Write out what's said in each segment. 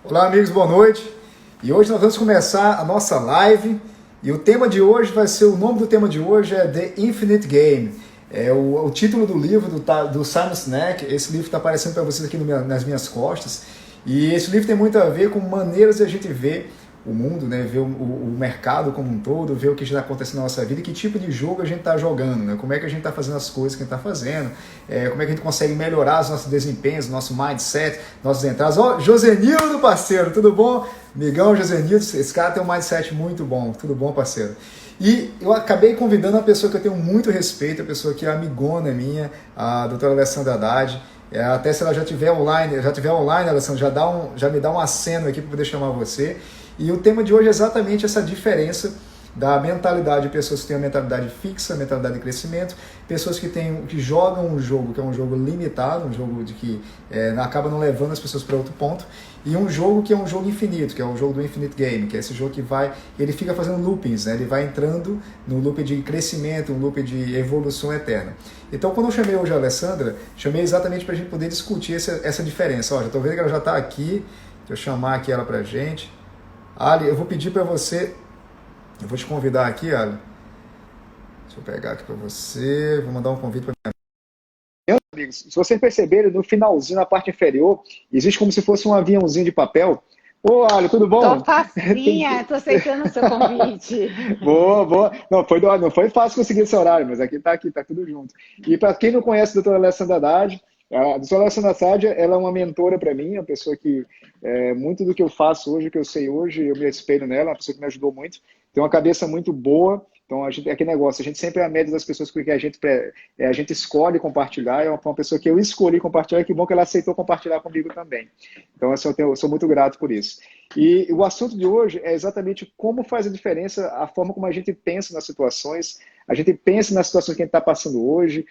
Olá, amigos, boa noite. E hoje nós vamos começar a nossa live. E o tema de hoje vai ser, o nome do tema de hoje é The Infinite Game. É o título do livro do Simon Sinek. Esse livro está aparecendo para vocês aqui nas minhas costas. E esse livro tem muito a ver com maneiras de a gente ver o mundo, né? Ver o mercado como um todo, ver o que está acontecendo na nossa vida e que tipo de jogo a gente está jogando, né? Como é que a gente está fazendo as coisas que a gente está fazendo, como é que a gente consegue melhorar os nossos desempenhos, nosso mindset, nossas entradas. Ó, Josenildo, parceiro, tudo bom? Migão, Josenildo, esse cara tem um mindset muito bom, tudo bom, parceiro? E eu acabei convidando uma pessoa que eu tenho muito respeito, a pessoa que é amigona minha, a doutora Alessandra Haddad. Até se ela já estiver online, Alessandra, já me dá um aceno aqui para poder chamar você. E o tema de hoje é exatamente essa diferença da mentalidade de pessoas que têm a mentalidade fixa, a mentalidade de crescimento, pessoas que jogam um jogo que é um jogo limitado, um jogo que acaba não levando as pessoas para outro ponto, e um jogo que é um jogo infinito, que é o jogo do Infinite Game, que é esse jogo que ele fica fazendo loopings, né? Ele vai entrando no loop de crescimento, um loop de evolução eterna. Então, quando eu chamei hoje a Alessandra, chamei exatamente para a gente poder discutir essa diferença. Ó, já estou vendo que ela já está aqui, deixa eu chamar aqui ela para a gente. Ali, eu vou pedir para você, eu vou te convidar aqui, Ali. Deixa eu pegar aqui para você, vou mandar um convite para minha amigos. Se vocês perceberem, no finalzinho, na parte inferior, existe como se fosse um aviãozinho de papel. Ô, Ali, tudo bom? Tô facinha, tô aceitando o seu convite. Boa, boa. Não foi fácil conseguir esse horário, mas aqui, tá tudo junto. E para quem não conhece a doutora Alessandra Haddad, a doutora Alessandra Haddad, ela é uma mentora para mim, uma pessoa que muito do que eu faço hoje, que eu sei hoje, eu me espelho nela, uma pessoa que me ajudou muito, tem uma cabeça muito boa. Então, é que negócio, a gente sempre é a média das pessoas que a gente escolhe compartilhar, é uma pessoa que eu escolhi compartilhar, e que bom que ela aceitou compartilhar comigo também. Então, eu sou muito grato por isso. E o assunto de hoje é exatamente como faz a diferença a forma como a gente pensa nas situações, a gente pensa nas situações que a gente está passando hoje,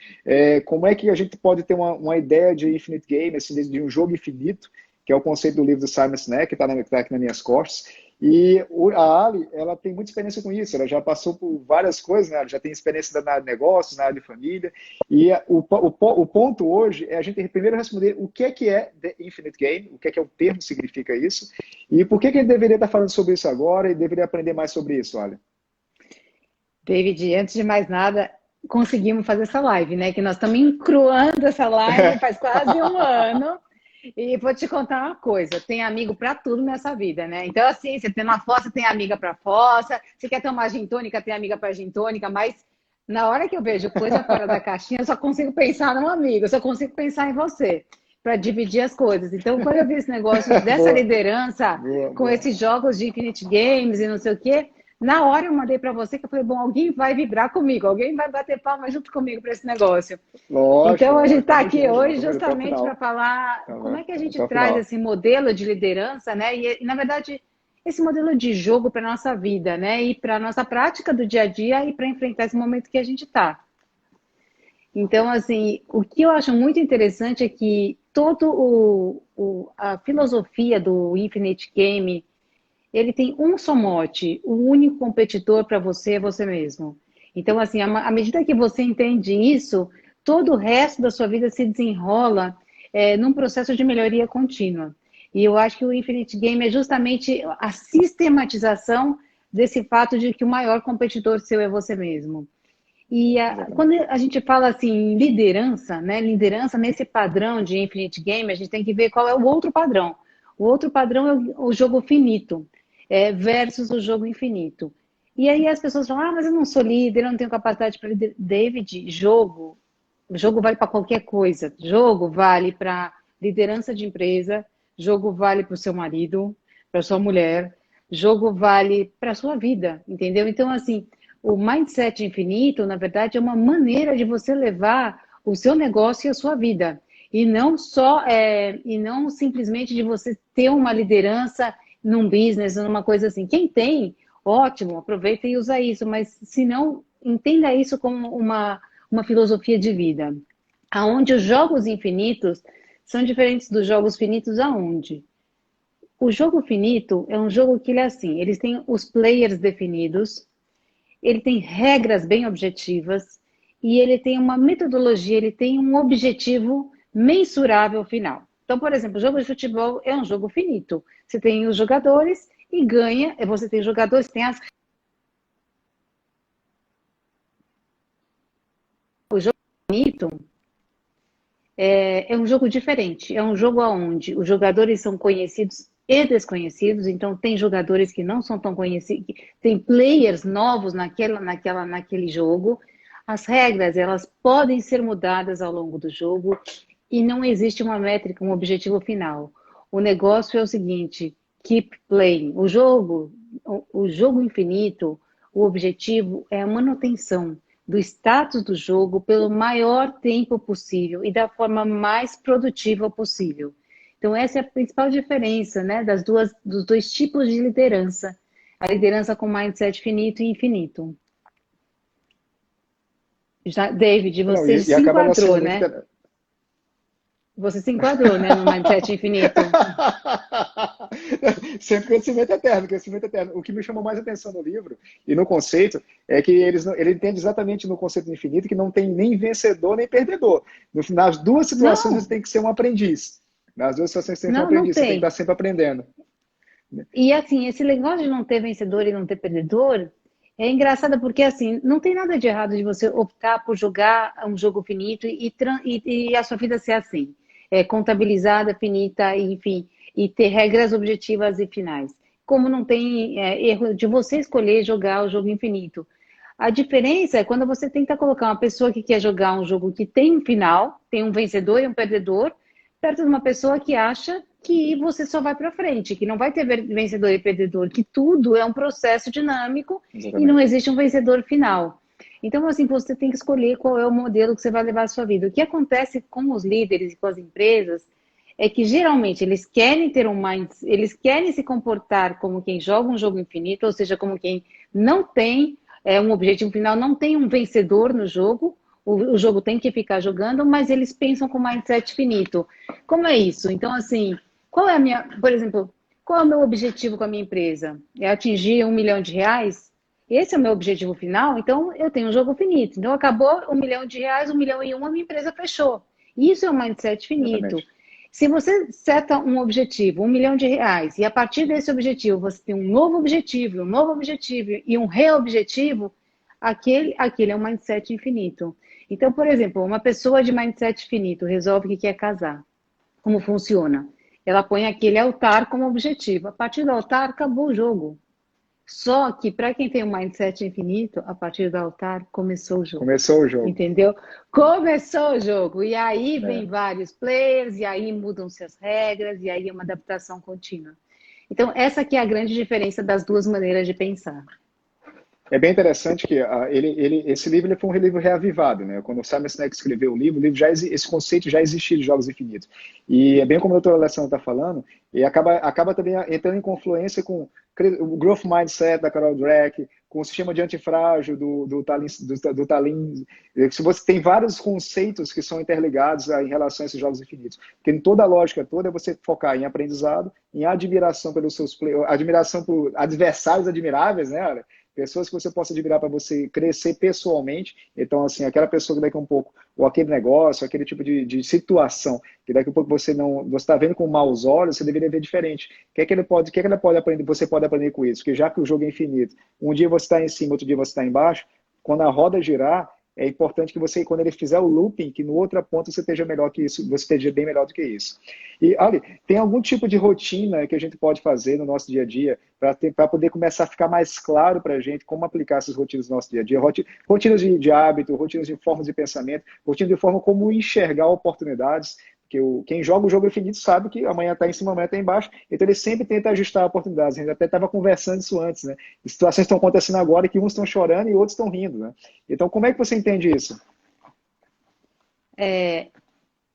como é que a gente pode ter uma ideia de infinite game, assim, de um jogo infinito, que é o conceito do livro do Simon Sinek, que está aqui nas minhas costas. E a Ali, ela tem muita experiência com isso, ela já passou por várias coisas, né? Ela já tem experiência na área de negócios, na área de família, e o ponto hoje é a gente primeiro responder o que é The Infinite Game, o que é o termo que significa isso, e por que a gente deveria estar falando sobre isso agora e deveria aprender mais sobre isso, olha. David, antes de mais nada, conseguimos fazer essa live, né? Que nós estamos encruando essa live faz quase um ano. E vou te contar uma coisa, tem amigo para tudo nessa vida, né? Então, assim, você tem uma fossa, tem amiga para fossa, você quer tomar gin tônica, tem amiga para gin tônica, mas na hora que eu vejo coisa fora da caixinha, eu só consigo pensar num amigo, eu só consigo pensar em você, para dividir as coisas. Então, quando eu vi esse negócio dessa Boa, liderança, boa, com boa. esses jogos de Infinite Games e não sei o quê, na hora eu mandei para você que eu falei, bom, alguém vai vibrar comigo, alguém vai bater palma junto comigo para esse negócio. Lógico, Então, a gente lógico, está tamo aqui junto, hoje tamo junto até o justamente para final. falar como é que a gente Até o traz final. esse modelo de liderança, né? E, na verdade, esse modelo de jogo para a nossa vida, né? E para a nossa prática do dia a dia e para enfrentar esse momento que a gente está. Então, assim, o que eu acho muito interessante é que a filosofia do Infinite Game, ele tem um só mote, o único competidor para você é você mesmo. Então, assim, à medida que você entende isso, todo o resto da sua vida se desenrola num processo de melhoria contínua. E eu acho que o Infinite Game é justamente a sistematização desse fato de que o maior competidor seu é você mesmo. E quando Exatamente. a gente fala assim, liderança, né? Liderança nesse padrão de Infinite Game, a gente tem que ver qual é o outro padrão. O outro padrão é o jogo finito, versus o jogo infinito. E aí as pessoas falam, ah, mas eu não sou líder, eu não tenho capacidade para líder. David, jogo vale para qualquer coisa. Jogo vale para liderança de empresa, jogo vale para o seu marido, para sua mulher, jogo vale para a sua vida, entendeu? Então, assim, o mindset infinito, na verdade, é uma maneira de você levar o seu negócio e a sua vida. E não simplesmente de você ter uma liderança num business, numa coisa assim. Quem tem, ótimo, aproveita e usa isso, mas se não, entenda isso como uma filosofia de vida. Aonde os jogos infinitos são diferentes dos jogos finitos aonde? O jogo finito é um jogo que ele é assim, eles têm os players definidos, ele tem regras bem objetivas e ele tem uma metodologia, ele tem um objetivo mensurável final. Então, por exemplo, o jogo de futebol é um jogo finito. Você tem os jogadores e ganha, você tem os jogadores, tem as... O jogo finito é um jogo diferente. É um jogo onde os jogadores são conhecidos e desconhecidos. Então, tem jogadores que não são tão conhecidos, tem players novos naquele jogo. As regras, elas podem ser mudadas ao longo do jogo e não existe uma métrica, um objetivo final. O negócio é o seguinte, keep playing. O jogo infinito, o objetivo é a manutenção do status do jogo pelo maior tempo possível e da forma mais produtiva possível. Então, essa é a principal diferença, né, dos dois tipos de liderança. A liderança com mindset finito e infinito. David, Não, você e se acaba não enquadrou, sendo né? muito... Você se enquadrou, né, no mindset infinito. Sempre crescimento eterno, crescimento eterno. O que me chamou mais atenção no livro e no conceito é que ele entende exatamente no conceito do infinito que não tem nem vencedor nem perdedor. Nas duas situações Não, você tem que ser um aprendiz. Nas duas situações você tem que ser um não aprendiz, você tem que tem. estar sempre aprendendo. E assim, esse negócio de não ter vencedor e não ter perdedor é engraçado porque assim, não tem nada de errado de você optar por jogar um jogo finito e a sua vida ser assim, contabilizada, finita, enfim, e ter regras objetivas e finais. Como não tem erro de você escolher jogar o jogo infinito. A diferença é quando você tenta colocar uma pessoa que quer jogar um jogo que tem um final, tem um vencedor e um perdedor, perto de uma pessoa que acha que você só vai para frente, que não vai ter vencedor e perdedor, que tudo é um processo dinâmico e não Exatamente. existe um vencedor final. Então, assim, você tem que escolher qual é o modelo que você vai levar a sua vida. O que acontece com os líderes e com as empresas é que geralmente eles querem ter um mindset, eles querem se comportar como quem joga um jogo infinito, ou seja, como quem não tem um objetivo final, não tem um vencedor no jogo, o jogo tem que ficar jogando, mas eles pensam com mindset finito. Como é isso? Então, assim, qual é a minha, por exemplo, qual é o meu objetivo com a minha empresa? É atingir R$ 1 milhão? Esse é o meu objetivo final? Então, eu tenho um jogo finito. Então, acabou R$ 1 milhão, 1 milhão e um, a minha empresa fechou. Isso é um mindset finito. Exatamente. Se você seta um objetivo, R$ 1 milhão, e a partir desse objetivo você tem um novo objetivo e um reobjetivo, aquele é um mindset infinito. Então, por exemplo, uma pessoa de mindset finito resolve que quer casar. Como funciona? Ela põe aquele altar como objetivo. A partir do altar, acabou o jogo. Só que para quem tem um mindset infinito, a partir do altar, começou o jogo. Começou o jogo. Entendeu? Começou o jogo. E aí É. vem vários players, e aí mudam-se as regras, e aí é uma adaptação contínua. Então, essa aqui é a grande diferença das duas maneiras de pensar. É bem interessante que esse livro ele foi um livro reavivado, né? Quando o Simon Sinek escreveu o livro esse conceito já existia de jogos infinitos. E é bem como a doutora Alessandra está falando, e acaba também entrando em confluência com o Growth Mindset da Carol Dweck, com o sistema de antifrágil do Talim. Se você tem vários conceitos que são interligados em relação a esses jogos infinitos. Porque toda a lógica toda é você focar em aprendizado, em admiração pelos seus admiração por adversários admiráveis, né? Olha, pessoas que você possa admirar para você crescer pessoalmente. Então, assim, aquela pessoa que daqui a um pouco, ou aquele negócio, aquele tipo de situação, que daqui a pouco você está vendo com maus olhos, você deveria ver diferente. O que é que ela pode aprender, você pode aprender com isso? Porque já que o jogo é infinito, um dia você está em cima, outro dia você está embaixo, quando a roda girar, é importante que você, quando ele fizer o looping, que no outro ponto você esteja melhor que isso, você esteja bem melhor do que isso. E, olha, tem algum tipo de rotina que a gente pode fazer no nosso dia a dia para poder começar a ficar mais claro para a gente como aplicar essas rotinas no nosso dia a dia? Rotinas de hábito, rotinas de formas de pensamento, rotinas de forma como enxergar oportunidades. Porque quem joga o jogo infinito sabe que amanhã está em cima, amanhã está embaixo, então ele sempre tenta ajustar oportunidades. A gente até estava conversando isso antes, né? Situações estão acontecendo agora que uns estão chorando e outros estão rindo, né? Então, como é que você entende isso?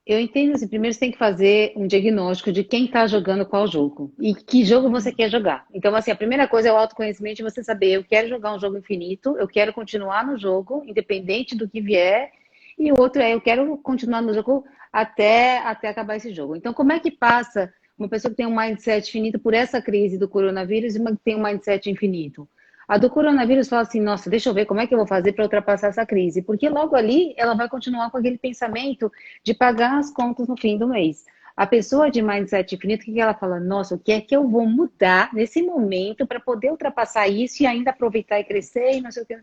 Eu entendo assim, primeiro você tem que fazer um diagnóstico de quem está jogando qual jogo e que jogo você quer jogar. Então, assim, a primeira coisa é o autoconhecimento, você saber, eu quero jogar um jogo infinito, eu quero continuar no jogo, independente do que vier, e o outro é, eu quero continuar no jogo até acabar esse jogo. Então, como é que passa uma pessoa que tem um mindset finito por essa crise do coronavírus e uma que tem um mindset infinito? A do coronavírus fala assim, nossa, deixa eu ver como é que eu vou fazer para ultrapassar essa crise. Porque logo ali ela vai continuar com aquele pensamento de pagar as contas no fim do mês. A pessoa de mindset infinito, o que ela fala? Nossa, o que é que eu vou mudar nesse momento para poder ultrapassar isso e ainda aproveitar e crescer e não sei o que.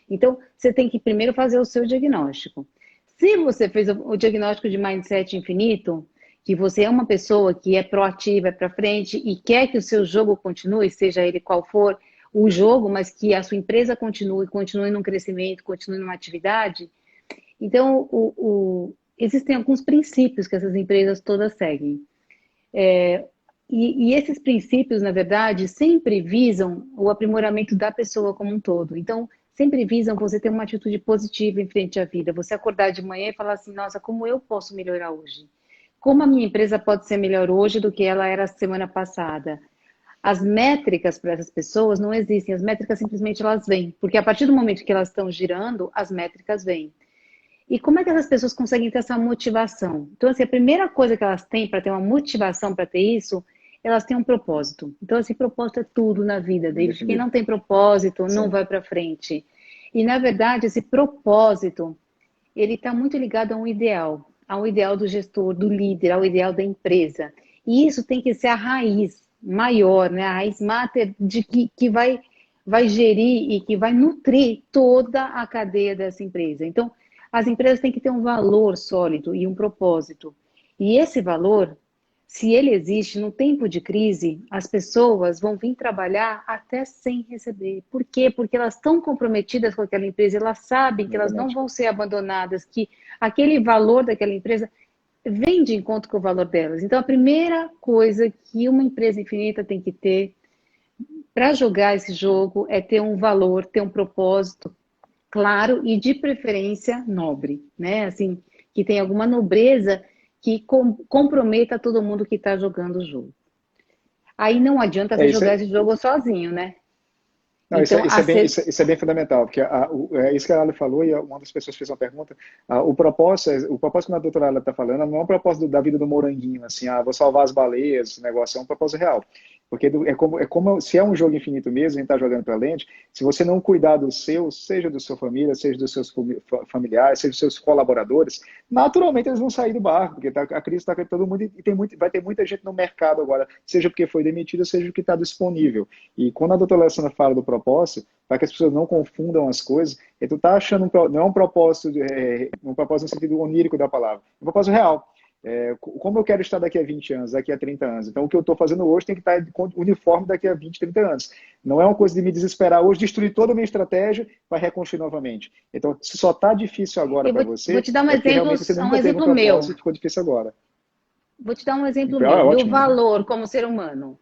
Então, você tem que primeiro fazer o seu diagnóstico. Se você fez o diagnóstico de mindset infinito, que você é uma pessoa que é proativa, é para frente e quer que o seu jogo continue, seja ele qual for o jogo, mas que a sua empresa continue num crescimento, continue numa atividade, então, existem alguns princípios que essas empresas todas seguem. E esses princípios, na verdade, sempre visam o aprimoramento da pessoa como um todo. Então, sempre visam você ter uma atitude positiva em frente à vida. Você acordar de manhã e falar assim, nossa, como eu posso melhorar hoje? Como a minha empresa pode ser melhor hoje do que ela era semana passada? As métricas para essas pessoas não existem. As métricas simplesmente elas vêm. Porque a partir do momento que elas estão girando, as métricas vêm. E como é que essas pessoas conseguem ter essa motivação? Então, assim, a primeira coisa que elas têm para ter uma motivação para ter isso, elas têm um propósito. Então, esse propósito é tudo na vida, David. Quem não tem propósito não Sim. vai para frente. E, na verdade, esse propósito, ele está muito ligado ao ideal do gestor, do líder, ao ideal da empresa. E isso tem que ser a raiz maior, né? A raiz mater de que vai gerir e que vai nutrir toda a cadeia dessa empresa. Então, as empresas têm que ter um valor sólido e um propósito. E esse valor, se ele existe no tempo de crise, as pessoas vão vir trabalhar até sem receber. Por quê? Porque elas estão comprometidas com aquela empresa, elas sabem que elas não Exatamente. vão ser abandonadas, que aquele valor daquela empresa vem de encontro com o valor delas. Então, a primeira coisa que uma empresa infinita tem que ter para jogar esse jogo é ter um valor, ter um propósito claro e de preferência nobre, né? Assim, que tem alguma nobreza que comprometa todo mundo que está jogando o jogo. Aí não adianta É você isso. jogar esse jogo sozinho, né? Não, Então, isso é bem fundamental, porque é isso que a Ale falou, e uma das pessoas fez uma pergunta, o propósito que a doutora Ale está falando não é um propósito da vida do moranguinho, assim, vou salvar as baleias, esse negócio, é um propósito real. Porque é como se é um jogo infinito mesmo, a gente está jogando para frente, se você não cuidar dos seus, seja da sua família, seja dos seus familiares, seja dos seus colaboradores, naturalmente eles vão sair do barco, porque a crise está com todo mundo e vai ter muita gente no mercado agora, seja porque foi demitido, seja porque está disponível. E quando a doutora Alessandra fala do propósito, para que as pessoas não confundam as coisas, tu está achando, não é um propósito, um propósito no sentido onírico da palavra, é um propósito real. Como eu quero estar daqui a 20 anos, daqui a 30 anos. Então, o que eu estou fazendo hoje tem que estar uniforme daqui a 20, 30 anos. Não é uma coisa de me desesperar hoje, destruir toda a minha estratégia para reconstruir novamente. Então, se só está difícil agora eu para vou você, te dar é porque realmente você um nunca teve um exemplo meu. propósito e ficou difícil agora. Vou te dar um exemplo Então, é meu. Meu ótimo. valor como ser humano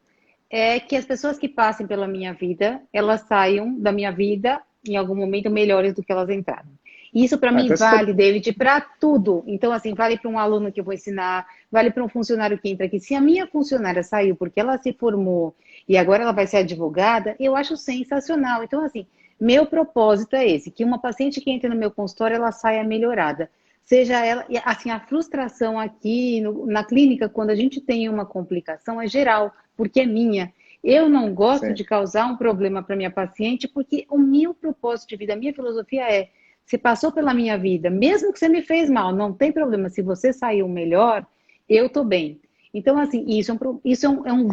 é que as pessoas que passem pela minha vida, elas saiam da minha vida em algum momento melhores do que elas entraram. Isso para mim Então, você tá... vale, David, para tudo. Então, assim, vale para um aluno que eu vou ensinar, vale para um funcionário que entra aqui. Se a minha funcionária saiu porque ela se formou e agora ela vai ser advogada, eu acho sensacional. Então, assim, meu propósito é esse, que uma paciente que entra no meu consultório, ela saia melhorada. Seja ela, assim, a frustração aqui na clínica, quando a gente tem uma complicação, é geral, porque é minha. Eu não gosto Sim. de causar um problema para minha paciente, porque o meu propósito de vida, a minha filosofia é: você passou pela minha vida, mesmo que você me fez mal, não tem problema. Se você saiu melhor, eu estou bem. Então, assim, é é um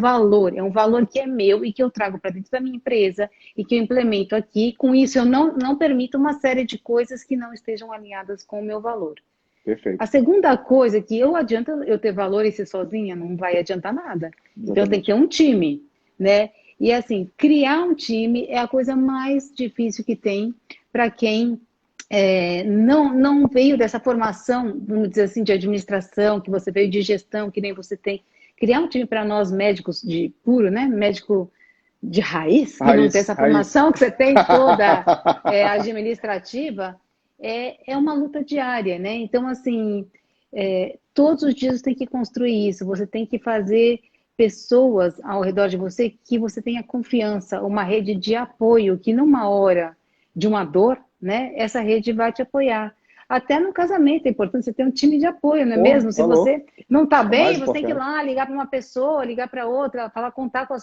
valor que é meu e que eu trago para dentro da minha empresa e que eu implemento aqui. Com isso, eu não permito uma série de coisas que não estejam alinhadas com o meu valor. A Perfeito. segunda coisa que eu adianta eu ter valor e ser sozinha, não vai adiantar nada. Então, eu tenho que ter Exatamente. um time, né? E assim, criar um time é a coisa mais difícil que tem para quem não veio dessa formação, vamos dizer assim, de administração, que você veio de gestão, que nem você tem. Criar um time para nós médicos de puro, né? Médico de raiz, que não tem Raiz, essa raiz. formação que você tem toda administrativa, é uma luta diária, né? Então, assim, todos os dias você tem que construir isso, você tem que fazer pessoas ao redor de você que você tenha confiança, uma rede de apoio, que numa hora de uma dor, né, essa rede vai te apoiar. Até no casamento é importante você ter um time de apoio, não é Porra, mesmo? Se falou. você não está É o mais bem, você tem que ir importante. lá, ligar para uma pessoa, ligar para outra, falar, contar com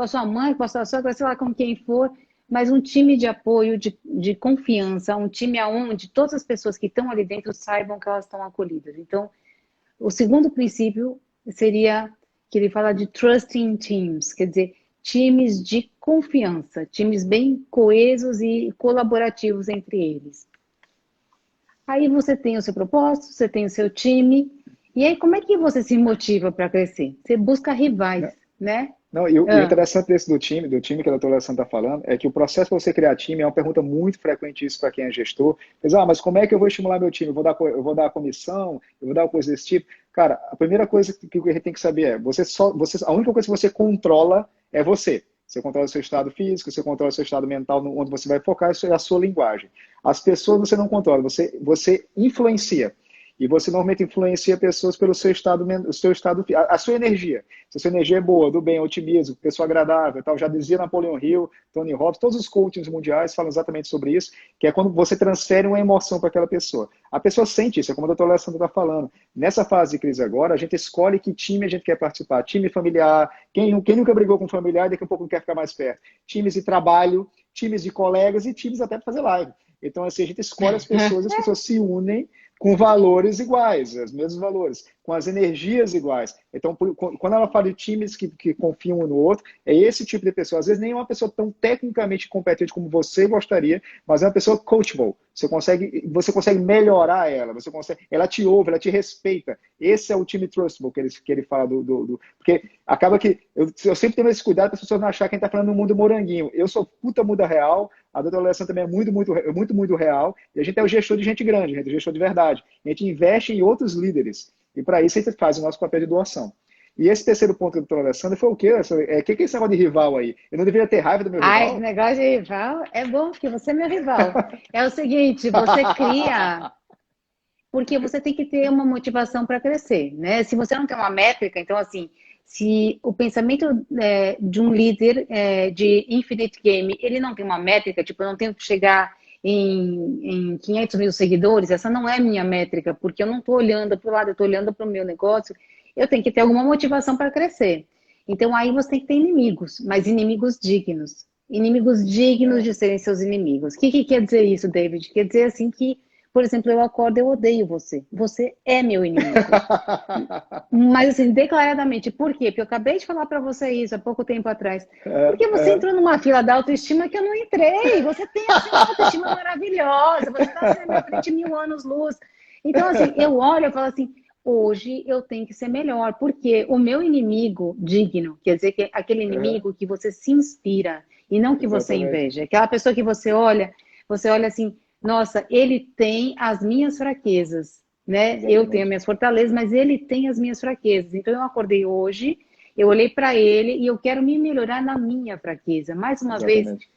a sua mãe, com a sua sogra, sei lá, com quem for, mas um time de apoio, de confiança, um time onde todas as pessoas que estão ali dentro saibam que elas estão acolhidas. Então, o segundo princípio seria que ele fala de trusting teams, quer dizer, times de confiança, times bem coesos e colaborativos entre eles. Aí você tem o seu propósito, você tem o seu time, e aí como é que você se motiva para crescer? Você busca rivais, né? Não, e o Ah, interessante desse do time que a doutora Alessandra está falando, é que o processo para você criar time é uma pergunta muito frequente isso para quem é gestor. Mas como é que eu vou estimular meu time? Eu vou dar comissão, eu vou dar coisa desse tipo? Cara, a primeira coisa que a gente tem que saber é, a única coisa que você controla é você. Você controla o seu estado físico, você controla o seu estado mental, onde você vai focar, isso é a sua linguagem. As pessoas você não controla, você influencia. E você normalmente influencia pessoas pelo seu estado, a sua energia. Se a sua energia é boa, do bem, otimismo, pessoa agradável, tal, já dizia Napoleon Hill, Tony Robbins, todos os coaches mundiais falam exatamente sobre isso, que é quando você transfere uma emoção para aquela pessoa. A pessoa sente isso, é como a doutora Alessandra está falando. Nessa fase de crise agora, a gente escolhe que time a gente quer participar. Time familiar, quem nunca brigou com um familiar, daqui a pouco não quer ficar mais perto. Times de trabalho, times de colegas e times até para fazer live. Então, assim, a gente escolhe as pessoas se unem com valores iguais, os mesmos valores, com as energias iguais. Então, quando ela fala de times que confiam um no outro, é esse tipo de pessoa. Às vezes nem é uma pessoa tão tecnicamente competente como você gostaria, mas é uma pessoa coachable. Você consegue melhorar ela, ela te ouve, ela te respeita. Esse é o time trustable que ele fala porque acaba que eu sempre tenho esse cuidado para as pessoas não acharem que a gente está falando no mundo moranguinho. Eu sou puta muda real, a doutora Alessandra também é muito real, e a gente é o gestor de gente grande, a gente é o gestor de verdade. A gente investe em outros líderes. E para isso a gente faz o nosso papel de doação. E esse terceiro ponto que a doutora Alessandra foi o quê? O que é esse negócio de rival aí? Eu não deveria ter raiva do meu ai, esse rival? negócio de rival é bom, porque você é meu rival. É o seguinte, você cria, porque você tem que ter uma motivação para crescer, né? Se você não tem uma métrica, então assim, se o pensamento de um líder de Infinite Game, ele não tem uma métrica, tipo, eu não tenho que chegar em 500 mil seguidores, essa não é minha métrica, porque eu não estou olhando para o lado, eu estou olhando para o meu negócio, eu tenho que ter alguma motivação para crescer. Então aí você tem que ter inimigos, mas inimigos dignos. Inimigos dignos É. de serem seus inimigos. O que quer dizer isso, David? Quer dizer assim que, por exemplo, eu acordo, eu odeio você. Você é meu inimigo. Mas assim, declaradamente, por quê? Porque eu acabei de falar para você isso há pouco tempo atrás. É, Porque você é, entrou numa fila da autoestima que eu não entrei. Você tem assim uma autoestima maravilhosa. Você está assim, na minha frente 1000 anos-luz. Então, assim, eu olho e falo assim, hoje eu tenho que ser melhor. Porque o meu inimigo digno, quer dizer, que é aquele é, inimigo que você se inspira e não que você exatamente. inveja. Aquela pessoa que você olha assim, nossa, ele tem as minhas fraquezas, né? Eu tenho as Exatamente. minhas fortalezas, mas ele tem as minhas fraquezas. Então eu acordei hoje, eu olhei para ele e eu quero me melhorar na minha fraqueza. Mais uma vez, Exatamente.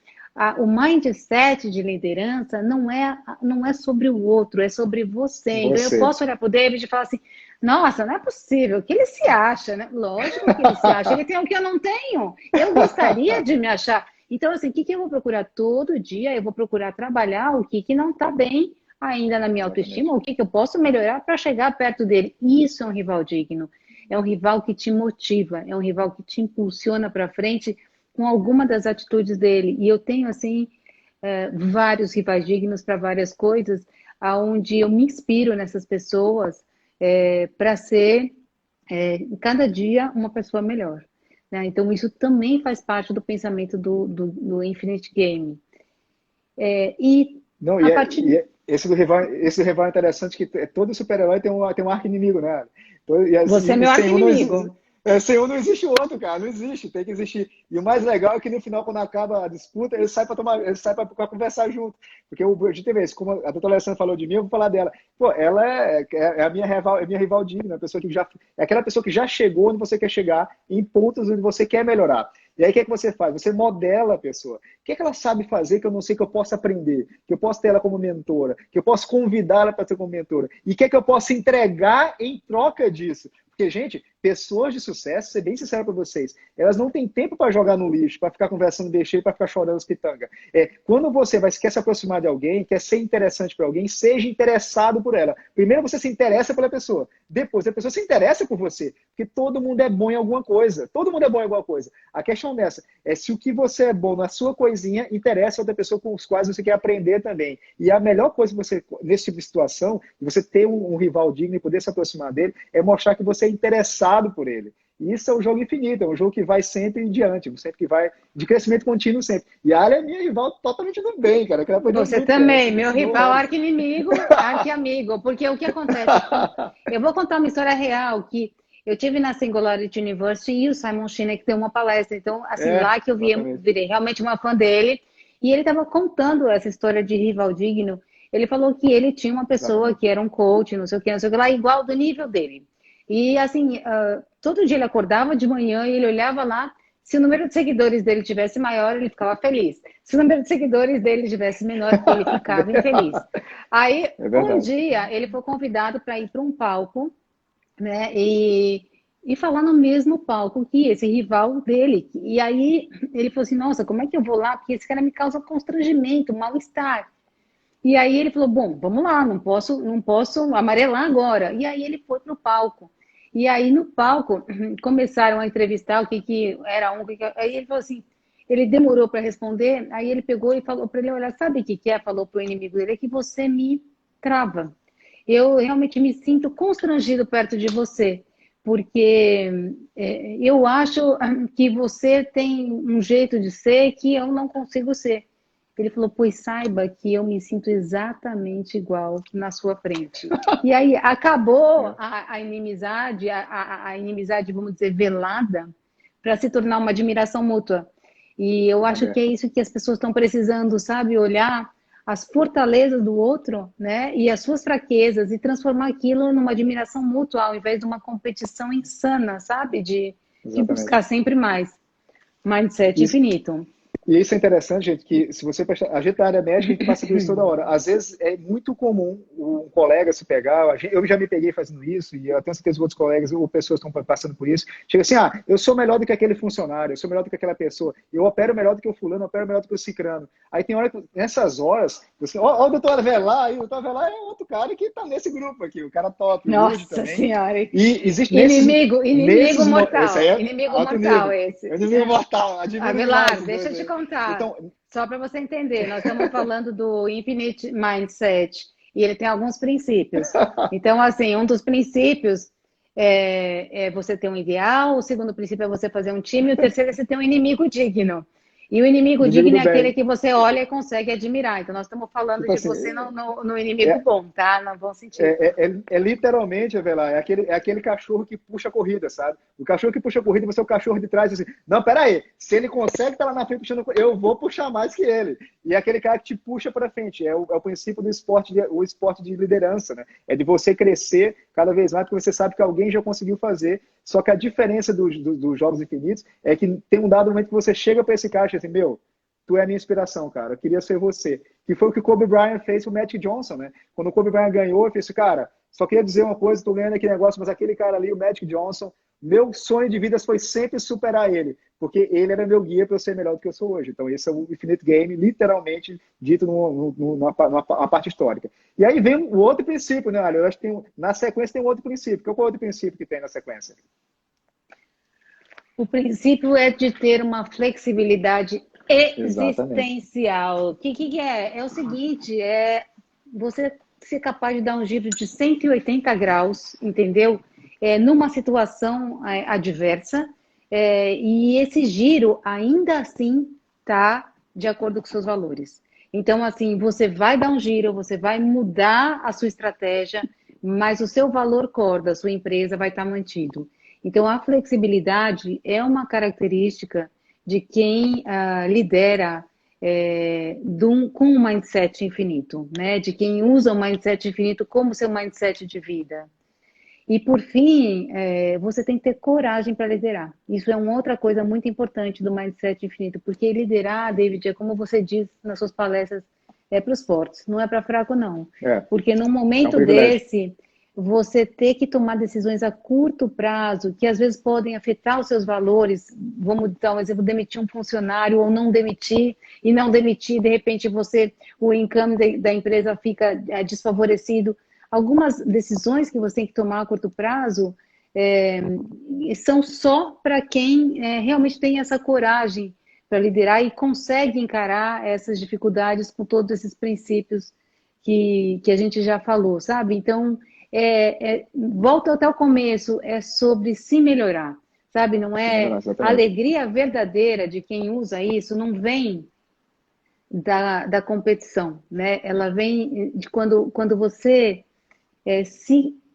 o mindset de liderança não é sobre o outro, é sobre você. Então eu Você. posso olhar para o David e falar assim: nossa, não é possível, que ele se acha, né? Lógico que ele se acha, ele tem o que eu não tenho. Eu gostaria de me achar. Então, assim, o que eu vou procurar todo dia? Eu vou procurar trabalhar o que não está bem ainda na minha autoestima, Exatamente. o que eu posso melhorar para chegar perto dele. Isso é um rival digno. É um rival que te motiva, é um rival que te impulsiona para frente com alguma das atitudes dele. E eu tenho, assim, vários rivais dignos para várias coisas, aonde eu me inspiro nessas pessoas para ser, cada dia, uma pessoa melhor. Né? Então, isso também faz parte do pensamento do Infinite Game. E Não, a partir. esse do rival é interessante que todo super-herói tem um arqui-inimigo, né? E, Você é assim, meu sem um não existe, arqui-inimigo. sem um não existe o outro, cara. Não existe, tem que existir. E o mais legal é que no final, quando acaba a disputa, eles saem para conversar junto. Porque a gente vê isso, como a doutora Alessandra falou de mim, eu vou falar dela. Pô, ela é a minha rival digna, é aquela pessoa que já chegou onde você quer chegar, em pontos onde você quer melhorar. E aí o que é que você faz? Você modela a pessoa. O que é que ela sabe fazer que eu não sei que eu possa aprender? Que eu posso ter ela como mentora? Que eu posso convidá-la para ser como mentora? E o que é que eu posso entregar em troca disso? Porque, gente, pessoas de sucesso, ser bem sincero para vocês, elas não têm tempo para jogar no lixo, para ficar conversando besteira, para ficar chorando as pitangas. Quando você quer se aproximar de alguém, quer ser interessante para alguém, seja interessado por ela. Primeiro você se interessa pela pessoa, depois a pessoa se interessa por você, porque todo mundo é bom em alguma coisa. Todo mundo é bom em alguma coisa. A questão dessa é se o que você é bom na sua coisinha interessa a outra pessoa com os quais você quer aprender também. E a melhor coisa que você, nesse tipo de situação, você ter um rival digno e poder se aproximar dele, é mostrar que você é interessado alcançado por ele. E isso é um jogo infinito, é um jogo que vai sempre em diante, sempre que vai de crescimento contínuo sempre. E a Alia é minha rival totalmente do bem, cara. Que ela Você também, meu rival, arqui-inimigo, arqui-amigo. Porque o que acontece? Eu vou contar uma história real, que eu tive na Singularity University e o Simon Sinek deu uma palestra. Então, assim, lá que eu virei realmente uma fã dele. E ele estava contando essa história de rival digno. Ele falou que ele tinha uma pessoa que era um coach, não sei o que, lá, igual do nível dele. E, assim, todo dia ele acordava de manhã e ele olhava lá. Se o número de seguidores dele tivesse maior, ele ficava feliz. Se o número de seguidores dele tivesse menor, ele ficava infeliz. Aí, um dia, ele foi convidado para ir para um palco, né? E falar no mesmo palco que esse rival dele. E aí, ele falou assim, nossa, como é que eu vou lá? Porque esse cara me causa constrangimento, mal-estar. E aí ele falou, bom, vamos lá, não posso amarelar agora. E aí ele foi para o palco. E aí no palco começaram a entrevistar o que era um, aí ele falou assim, ele demorou para responder, aí ele pegou e falou para ele, olha, sabe o que é? Falou para o inimigo dele, é que você me trava. Eu realmente me sinto constrangido perto de você, porque eu acho que você tem um jeito de ser que eu não consigo ser. Ele falou, pois saiba que eu me sinto exatamente igual na sua frente. E aí acabou a inimizade, a inimizade, vamos dizer, velada, para se tornar uma admiração mútua. E eu acho que é isso que as pessoas estão precisando, sabe? Olhar as fortalezas do outro, né? E as suas fraquezas e transformar aquilo numa admiração mútua, ao invés de uma competição insana, sabe? De buscar sempre mais. Mindset infinito. E isso é interessante, gente, que se você prestar... A gente da área médica, a gente passa por isso toda hora. Às vezes é muito comum um colega se pegar, eu já me peguei fazendo isso, e eu tenho certeza que outros colegas ou pessoas estão passando por isso. Chega assim, eu sou melhor do que aquele funcionário, eu sou melhor do que aquela pessoa, eu opero melhor do que o fulano, eu opero melhor do que o cicrano. Aí tem hora que, nessas horas, você, ó o doutor Avelar, aí o doutor Avelar é outro cara que tá nesse grupo aqui, o cara top. Nossa Senhora! E existe inimigo mortal. Esse aí é inimigo mortal, esse. Inimigo mortal. Avelar, deixa eu te contar. Então, só para você entender, nós estamos falando do Infinite Mindset e ele tem alguns princípios. Então, assim, um dos princípios é você ter um ideal, o segundo princípio é você fazer um time, e o terceiro é você ter um inimigo digno. E o inimigo digno é aquele que você olha e consegue admirar. Então, nós estamos falando tipo de você no inimigo bom, tá? No bom sentido. Literalmente, Avelar, é aquele cachorro que puxa a corrida, sabe? O cachorro que puxa a corrida, você é o cachorro de trás, assim, não, peraí, se ele consegue estar lá na frente puxando, eu vou puxar mais que ele. E é aquele cara que te puxa para frente. É o princípio do esporte, o esporte de liderança, né? É de você crescer cada vez mais, porque você sabe que alguém já conseguiu fazer. Só que a diferença dos Jogos Infinitos é que tem um dado momento que você chega para esse cara e assim, meu, tu é a minha inspiração, cara, eu queria ser você. Que foi o que o Kobe Bryant fez com o Magic Johnson, né? Quando o Kobe Bryant ganhou, eu disse, cara, só queria dizer uma coisa, tô ganhando aquele negócio, mas aquele cara ali, o Magic Johnson, meu sonho de vida foi sempre superar ele, porque ele era meu guia para eu ser melhor do que eu sou hoje. Então esse é o Infinite Game, literalmente dito numa parte histórica. E aí vem o outro princípio, né, eu acho que na sequência tem um outro princípio. Qual é o outro princípio que tem na sequência? O princípio é de ter uma flexibilidade existencial. O que é? É o seguinte, você ser capaz de dar um giro de 180 graus, entendeu? Numa situação adversa, e esse giro ainda assim está de acordo com seus valores. Então, assim, você vai dar um giro, você vai mudar a sua estratégia, mas o seu valor core da sua empresa vai estar mantido. Então, a flexibilidade é uma característica de quem lidera com um mindset infinito, né? De quem usa o mindset infinito como seu mindset de vida. E, por fim, você tem que ter coragem para liderar. Isso é uma outra coisa muito importante do mindset infinito, porque liderar, David, é como você diz nas suas palestras, é para os fortes, não é para fraco, não. Porque num momento desse, você ter que tomar decisões a curto prazo, que às vezes podem afetar os seus valores, vamos dar um exemplo, demitir um funcionário ou não demitir, e não demitir, de repente o income da empresa fica desfavorecido. Algumas decisões que você tem que tomar a curto prazo são só para quem realmente tem essa coragem para liderar e consegue encarar essas dificuldades com todos esses princípios que a gente já falou, sabe? Então, volta até o começo, é sobre se melhorar, sabe? Não Sim, é a exatamente. alegria verdadeira de quem usa isso, não vem da competição, né? Ela vem de quando você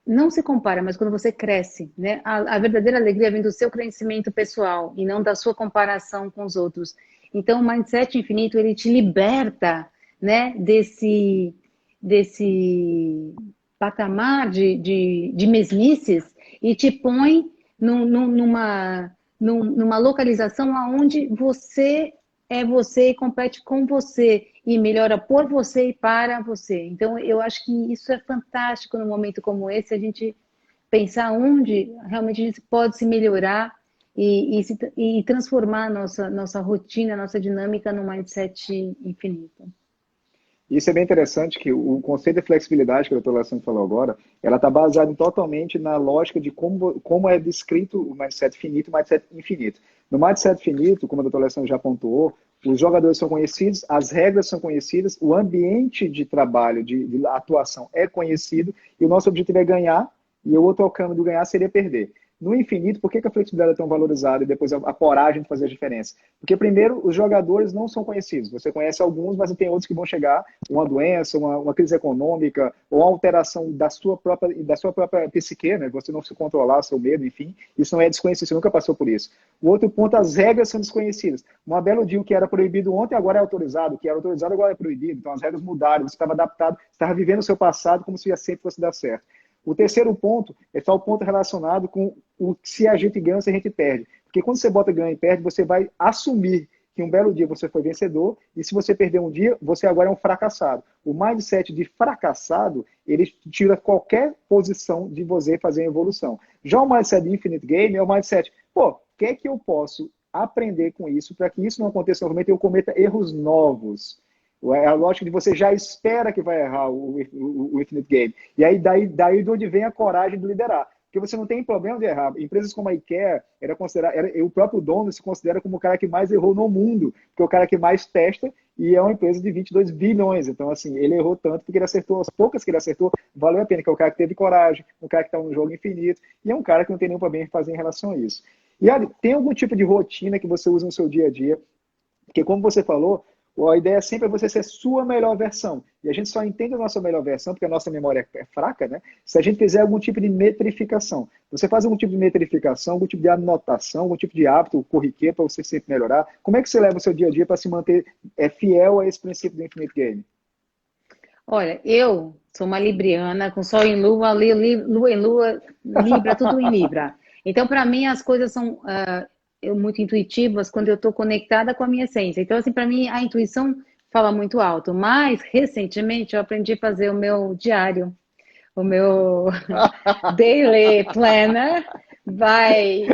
não se compara, mas quando você cresce, né? A verdadeira alegria vem do seu crescimento pessoal e não da sua comparação com os outros. Então, o Mindset Infinito, ele te liberta, né? Desse patamar de mesmices e te põe numa localização onde você é você e compete com você e melhora por você e para você. Então, eu acho que isso é fantástico num momento como esse, a gente pensar onde realmente a gente pode se melhorar e transformar nossa rotina, nossa dinâmica num mindset infinito. Isso é bem interessante que o conceito de flexibilidade que a doutora Alessandra falou agora, ela está baseada totalmente na lógica de como é descrito o mindset finito e o mindset infinito. No mindset finito, como a doutora Alessandra já pontuou, os jogadores são conhecidos, as regras são conhecidas, o ambiente de trabalho, de atuação é conhecido, e o nosso objetivo é ganhar, e o outro caminho do ganhar seria perder. No infinito, por que a flexibilidade é tão valorizada e depois a coragem de fazer a diferença? Porque, primeiro, os jogadores não são conhecidos. Você conhece alguns, mas tem outros que vão chegar, uma doença, uma crise econômica, ou uma alteração da sua própria psique, né? Você não se controlar, seu medo, enfim. Isso não é desconhecido, você nunca passou por isso. O outro ponto, as regras são desconhecidas. Uma belo dia, o que era proibido ontem, agora é autorizado. O que era autorizado, agora é proibido. Então, as regras mudaram, você estava adaptado, você estava vivendo o seu passado como se ia sempre fosse dar certo. O terceiro ponto é só o ponto relacionado com o se a gente ganha, se a gente perde. Porque quando você bota ganha e perde, você vai assumir que um belo dia você foi vencedor e se você perder um dia, você agora é um fracassado. O mindset de fracassado, ele tira qualquer posição de você fazer a evolução. Já o mindset de Infinite Game é o mindset, o que é que eu posso aprender com isso para que isso não aconteça novamente e eu cometa erros novos? É a lógica de você já espera que vai errar o Infinite Game. E aí, daí de onde vem a coragem de liderar. Porque você não tem problema de errar. Empresas como a IKEA, o próprio dono se considera como o cara que mais errou no mundo, porque é o cara que mais testa e é uma empresa de 22 bilhões. Então, assim, ele errou tanto porque ele acertou, as poucas que ele acertou, valeu a pena, que é o cara que teve coragem, um cara que está no jogo infinito, e é um cara que não tem nenhum problema em fazer em relação a isso. E olha, tem algum tipo de rotina que você usa no seu dia a dia? Porque, como você falou, a ideia sempre é você ser sua melhor versão. E a gente só entende a nossa melhor versão, porque a nossa memória é fraca, né? Se a gente fizer algum tipo de metrificação. Você faz algum tipo de metrificação, algum tipo de anotação, algum tipo de hábito corriqueiro para você sempre melhorar. Como é que você leva o seu dia a dia para se manter fiel a esse princípio do Infinite Game? Olha, eu sou uma libriana com sol em lua, lua em lua, libra, tudo em libra. Então, para mim, as coisas são muito intuitivas quando eu estou conectada com a minha essência. Então, assim, para mim, a intuição fala muito alto. Mas, recentemente, eu aprendi a fazer o meu diário, o meu daily planner by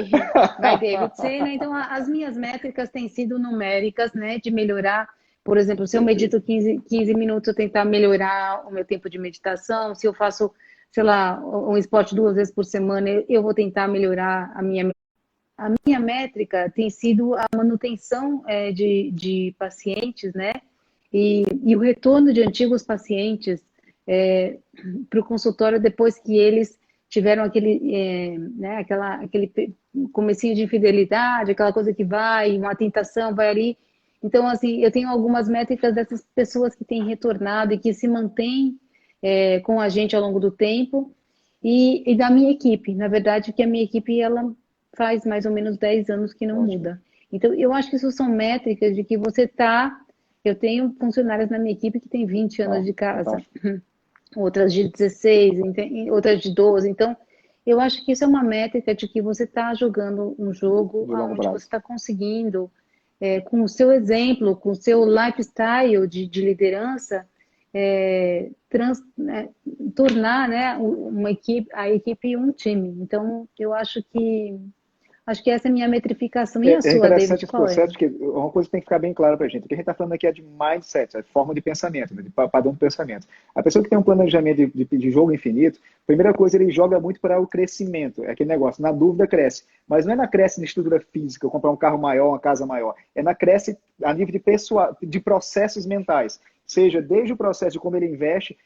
David Sena. Então, as minhas métricas têm sido numéricas, né, de melhorar. Por exemplo, se eu medito 15 minutos, eu tentar melhorar o meu tempo de meditação. Se eu faço, sei lá, um esporte 2 vezes por semana, eu vou tentar melhorar a minha métrica tem sido a manutenção de pacientes, né? E o retorno de antigos pacientes para o consultório depois que eles tiveram aquele comecinho de infidelidade, aquela coisa que vai, uma tentação, vai ali. Então, assim, eu tenho algumas métricas dessas pessoas que têm retornado e que se mantêm com a gente ao longo do tempo e da minha equipe. Na verdade, que a minha equipe, ela faz mais ou menos 10 anos que não Ótimo. muda. Então, eu acho que isso são métricas de que você está... Eu tenho funcionárias na minha equipe que têm 20 anos Não, de casa, fantástico. outras de 16, outras de 12. Então, eu acho que isso é uma métrica de que você está jogando um jogo De longo onde você prazo. está conseguindo, com o seu exemplo, com o seu lifestyle de liderança, tornar, né, a equipe um time. Então, eu acho que essa é a minha metrificação. E a É sua, interessante David, esse qual é? processo, porque uma coisa que tem que ficar bem clara para a gente. O que a gente está falando aqui é de mindset, é forma de pensamento, né, de padrão de pensamento. A pessoa que tem um planejamento de jogo infinito, a primeira coisa, ele joga muito para o crescimento. É aquele negócio, na dúvida cresce. Mas não é na cresce na estrutura física, comprar um carro maior, uma casa maior. É na cresce a nível de processos mentais. seja desde o processo de como ele investe,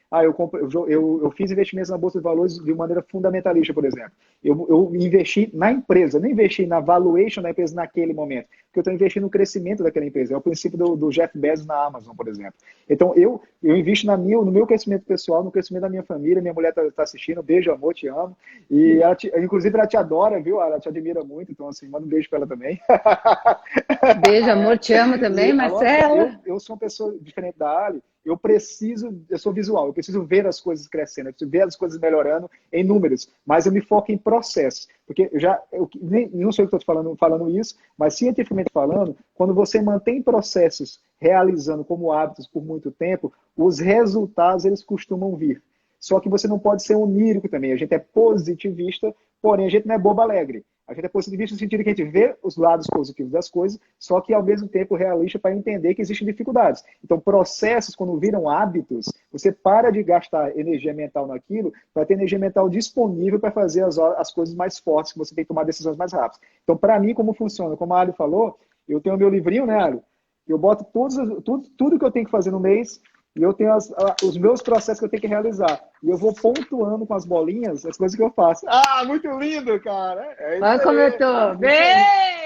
eu fiz investimentos na Bolsa de Valores de maneira fundamentalista, por exemplo. Eu investi na empresa, não investi na valuation da empresa naquele momento, porque eu estou investindo no crescimento daquela empresa. É o princípio do Jeff Bezos na Amazon, por exemplo. Então, eu invisto no meu crescimento pessoal, no crescimento da minha família. Minha mulher está assistindo, beijo, amor, te amo. E inclusive, ela te adora, viu? Ela te admira muito, então, assim, manda um beijo para ela também. Beijo, amor, te amo também, Marcela. Eu sou uma pessoa diferente da Ali. Eu sou visual, eu preciso ver as coisas crescendo, eu preciso ver as coisas melhorando em números, mas eu me foco em processos, porque não sei o que estou falando isso, mas cientificamente falando, quando você mantém processos realizando como hábitos por muito tempo, os resultados eles costumam vir. Só que você não pode ser onírico também, a gente é positivista, porém a gente não é bobo alegre. A gente é positivista no sentido que a gente vê os lados positivos das coisas, só que ao mesmo tempo realista para entender que existem dificuldades. Então, processos, quando viram hábitos, você para de gastar energia mental naquilo para ter energia mental disponível para fazer as coisas mais fortes, que você tem que tomar decisões mais rápidas. Então, para mim, como funciona? Como a Ali falou, eu tenho meu livrinho, né, Ali? Eu boto tudo que eu tenho que fazer no mês, e eu tenho os meus processos que eu tenho que realizar. E eu vou pontuando com as bolinhas as coisas que eu faço. Ah, muito lindo, cara! Olha como eu tô.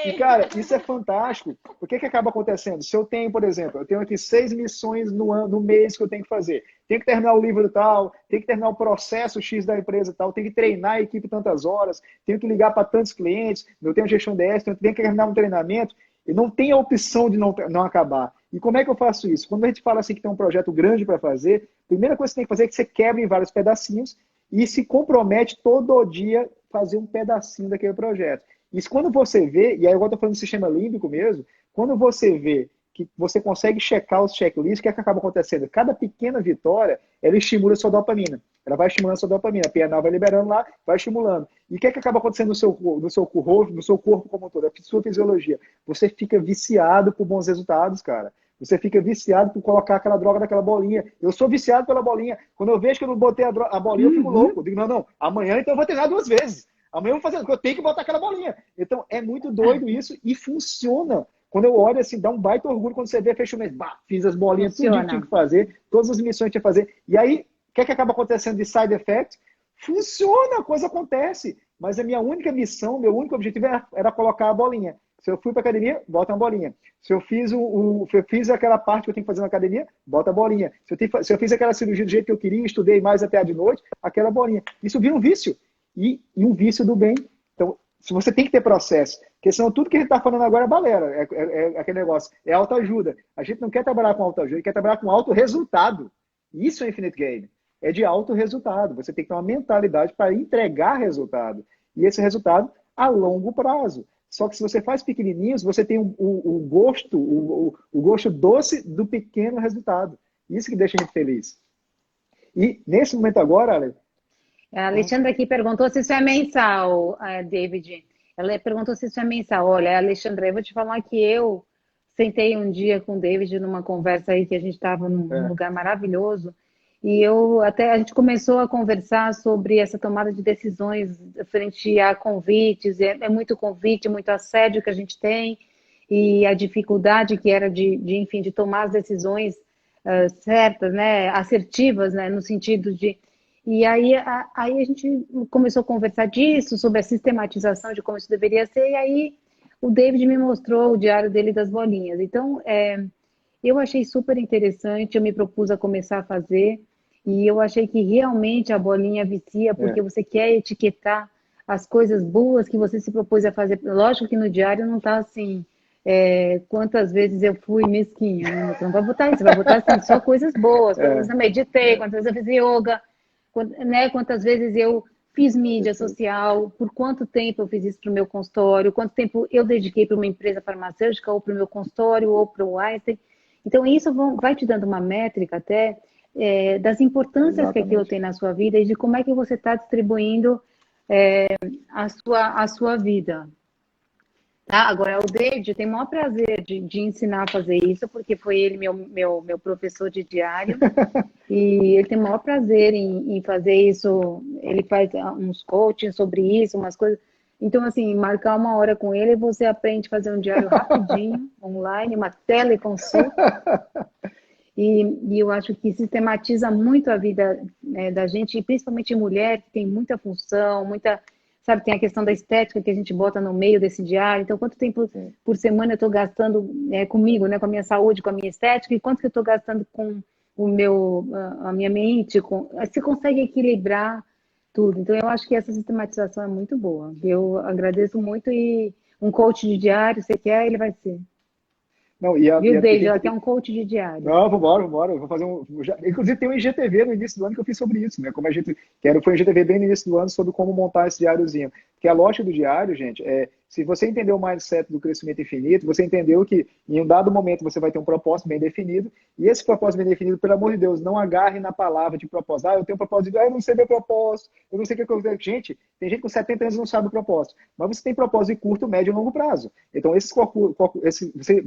E, cara, isso é fantástico. O que acaba acontecendo? Se eu tenho, por exemplo, eu tenho aqui 6 missões no mês que eu tenho que fazer. Tenho que terminar o livro tal, tenho que terminar o processo X da empresa tal, tenho que treinar a equipe tantas horas, tenho que ligar para tantos clientes, eu tenho gestão DS, tenho que terminar um treinamento. E não tem a opção de não acabar. E como é que eu faço isso? Quando a gente fala assim que tem um projeto grande para fazer, a primeira coisa que você tem que fazer é que você quebra em vários pedacinhos e se compromete todo dia a fazer um pedacinho daquele projeto. Isso quando você vê, e aí agora eu estou falando do sistema límbico mesmo, quando você vê que você consegue checar os checklists, o que é que acaba acontecendo? Cada pequena vitória, ela estimula a sua dopamina. Ela vai estimulando a sua dopamina. A PNL vai liberando lá, vai estimulando. E o que é que acaba acontecendo no seu corpo como um todo? A sua fisiologia. Você fica viciado por bons resultados, cara. Você fica viciado por colocar aquela droga daquela bolinha. Eu sou viciado pela bolinha. Quando eu vejo que eu não botei a bolinha, eu fico louco. Eu digo, não, amanhã então eu vou treinar 2 vezes. Amanhã eu vou fazer, porque eu tenho que botar aquela bolinha. Então, é muito doido isso e funciona. Quando eu olho assim, dá um baita orgulho quando você vê, fecha o mês. Bah, fiz as bolinhas, tudo que tinha que fazer, todas as missões que tinha que fazer. E aí, o que é que acaba acontecendo de side effect? Funciona, a coisa acontece. Mas a minha única missão, meu único objetivo era colocar a bolinha. Se eu fui para academia, bota uma bolinha. Se eu fiz aquela parte que eu tenho que fazer na academia, bota a bolinha. Se eu fiz aquela cirurgia do jeito que eu queria, estudei mais até a de noite, aquela bolinha. Isso vira um vício. E um vício do bem. Então, se você tem que ter processo, porque senão tudo que a gente está falando agora é balela, é aquele negócio, é autoajuda. A gente não quer trabalhar com autoajuda, a gente quer trabalhar com alto resultado. Isso é Infinite Game. É de alto resultado. Você tem que ter uma mentalidade para entregar resultado. E esse resultado a longo prazo. Só que se você faz pequenininhos, você tem o gosto doce do pequeno resultado. Isso que deixa a gente feliz. E nesse momento agora, Ale, a Alexandra aqui perguntou se isso é mensal, David. Ela perguntou se isso é mensal. Olha, Alexandra, eu vou te falar que eu sentei um dia com o David numa conversa aí que a gente estava num lugar maravilhoso e a gente começou a conversar sobre essa tomada de decisões frente a convites. É muito convite, muito assédio que a gente tem e a dificuldade que era enfim, de tomar as decisões certas, né, assertivas, né, no sentido de... E aí a gente começou a conversar disso, sobre a sistematização de como isso deveria ser, e aí o David me mostrou o diário dele das bolinhas. Então, eu achei super interessante, eu me propus a começar a fazer, e eu achei que realmente a bolinha vicia, porque você quer etiquetar as coisas boas que você se propôs a fazer. Lógico que no diário não está assim, quantas vezes eu fui mesquinha, né? Você não vai botar isso, vai botar assim, só coisas boas, quantas vezes eu meditei, quantas vezes eu fiz yoga, né? Quantas vezes eu fiz mídia social, por quanto tempo eu fiz isso para o meu consultório, quanto tempo eu dediquei para uma empresa farmacêutica, ou para o meu consultório, ou para o Einstein. Então, isso vai te dando uma métrica até das importâncias que aquilo tem na sua vida e de como é que você está distribuindo a sua vida. Tá? Agora, o David tem o maior prazer de ensinar a fazer isso, porque foi ele meu professor de diário, e ele tem o maior prazer em fazer isso. Ele faz uns coachings sobre isso, umas coisas. Então, assim, marcar uma hora com ele, você aprende a fazer um diário rapidinho, online, uma teleconsulta. e eu acho que sistematiza muito a vida, né, da gente, e principalmente mulher, que tem muita função, muita, sabe, tem a questão da estética que a gente bota no meio desse diário. Então, quanto tempo por semana eu estou gastando comigo, né, com a minha saúde, com a minha estética, e quanto que eu estou gastando com a minha mente, você consegue equilibrar tudo. Então, eu acho que essa sistematização é muito boa. Eu agradeço muito, e um coach de diário, você quer, ele vai ser. Não, Viu, David? Ela quer um coach de diário. Não, vambora, vambora. Eu vou fazer inclusive, tem um IGTV no início do ano que eu fiz sobre isso, né? Como a gente. Foi um IGTV bem no início do ano sobre como montar esse diáriozinho. Porque a lógica do diário, gente, se você entendeu o mindset do crescimento infinito, você entendeu que em um dado momento você vai ter um propósito bem definido, e esse propósito bem definido, pelo amor de Deus, não agarre na palavra de propósito. Eu tenho um propósito, eu não sei meu propósito, eu não sei o que eu... Gente, tem gente com 70 anos que não sabe o propósito, mas você tem propósito de curto, médio e longo prazo. Então,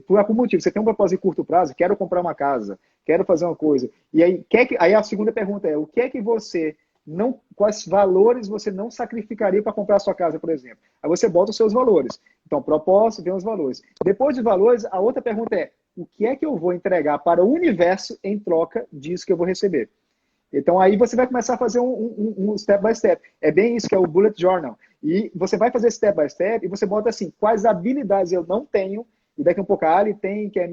por algum motivo, você tem um propósito de curto prazo, quero comprar uma casa, quero fazer uma coisa, e aí a segunda pergunta o que é que você não, quais valores você não sacrificaria para comprar a sua casa, por exemplo? Aí você bota os seus valores. Então, propósito, vem os valores. Depois de valores, a outra pergunta o que é que eu vou entregar para o universo em troca disso que eu vou receber? Então, aí você vai começar a fazer um step by step. É bem isso que é o bullet journal. E você vai fazer step by step e você bota assim, quais habilidades eu não tenho, e daqui a um pouco a Ali tem, que é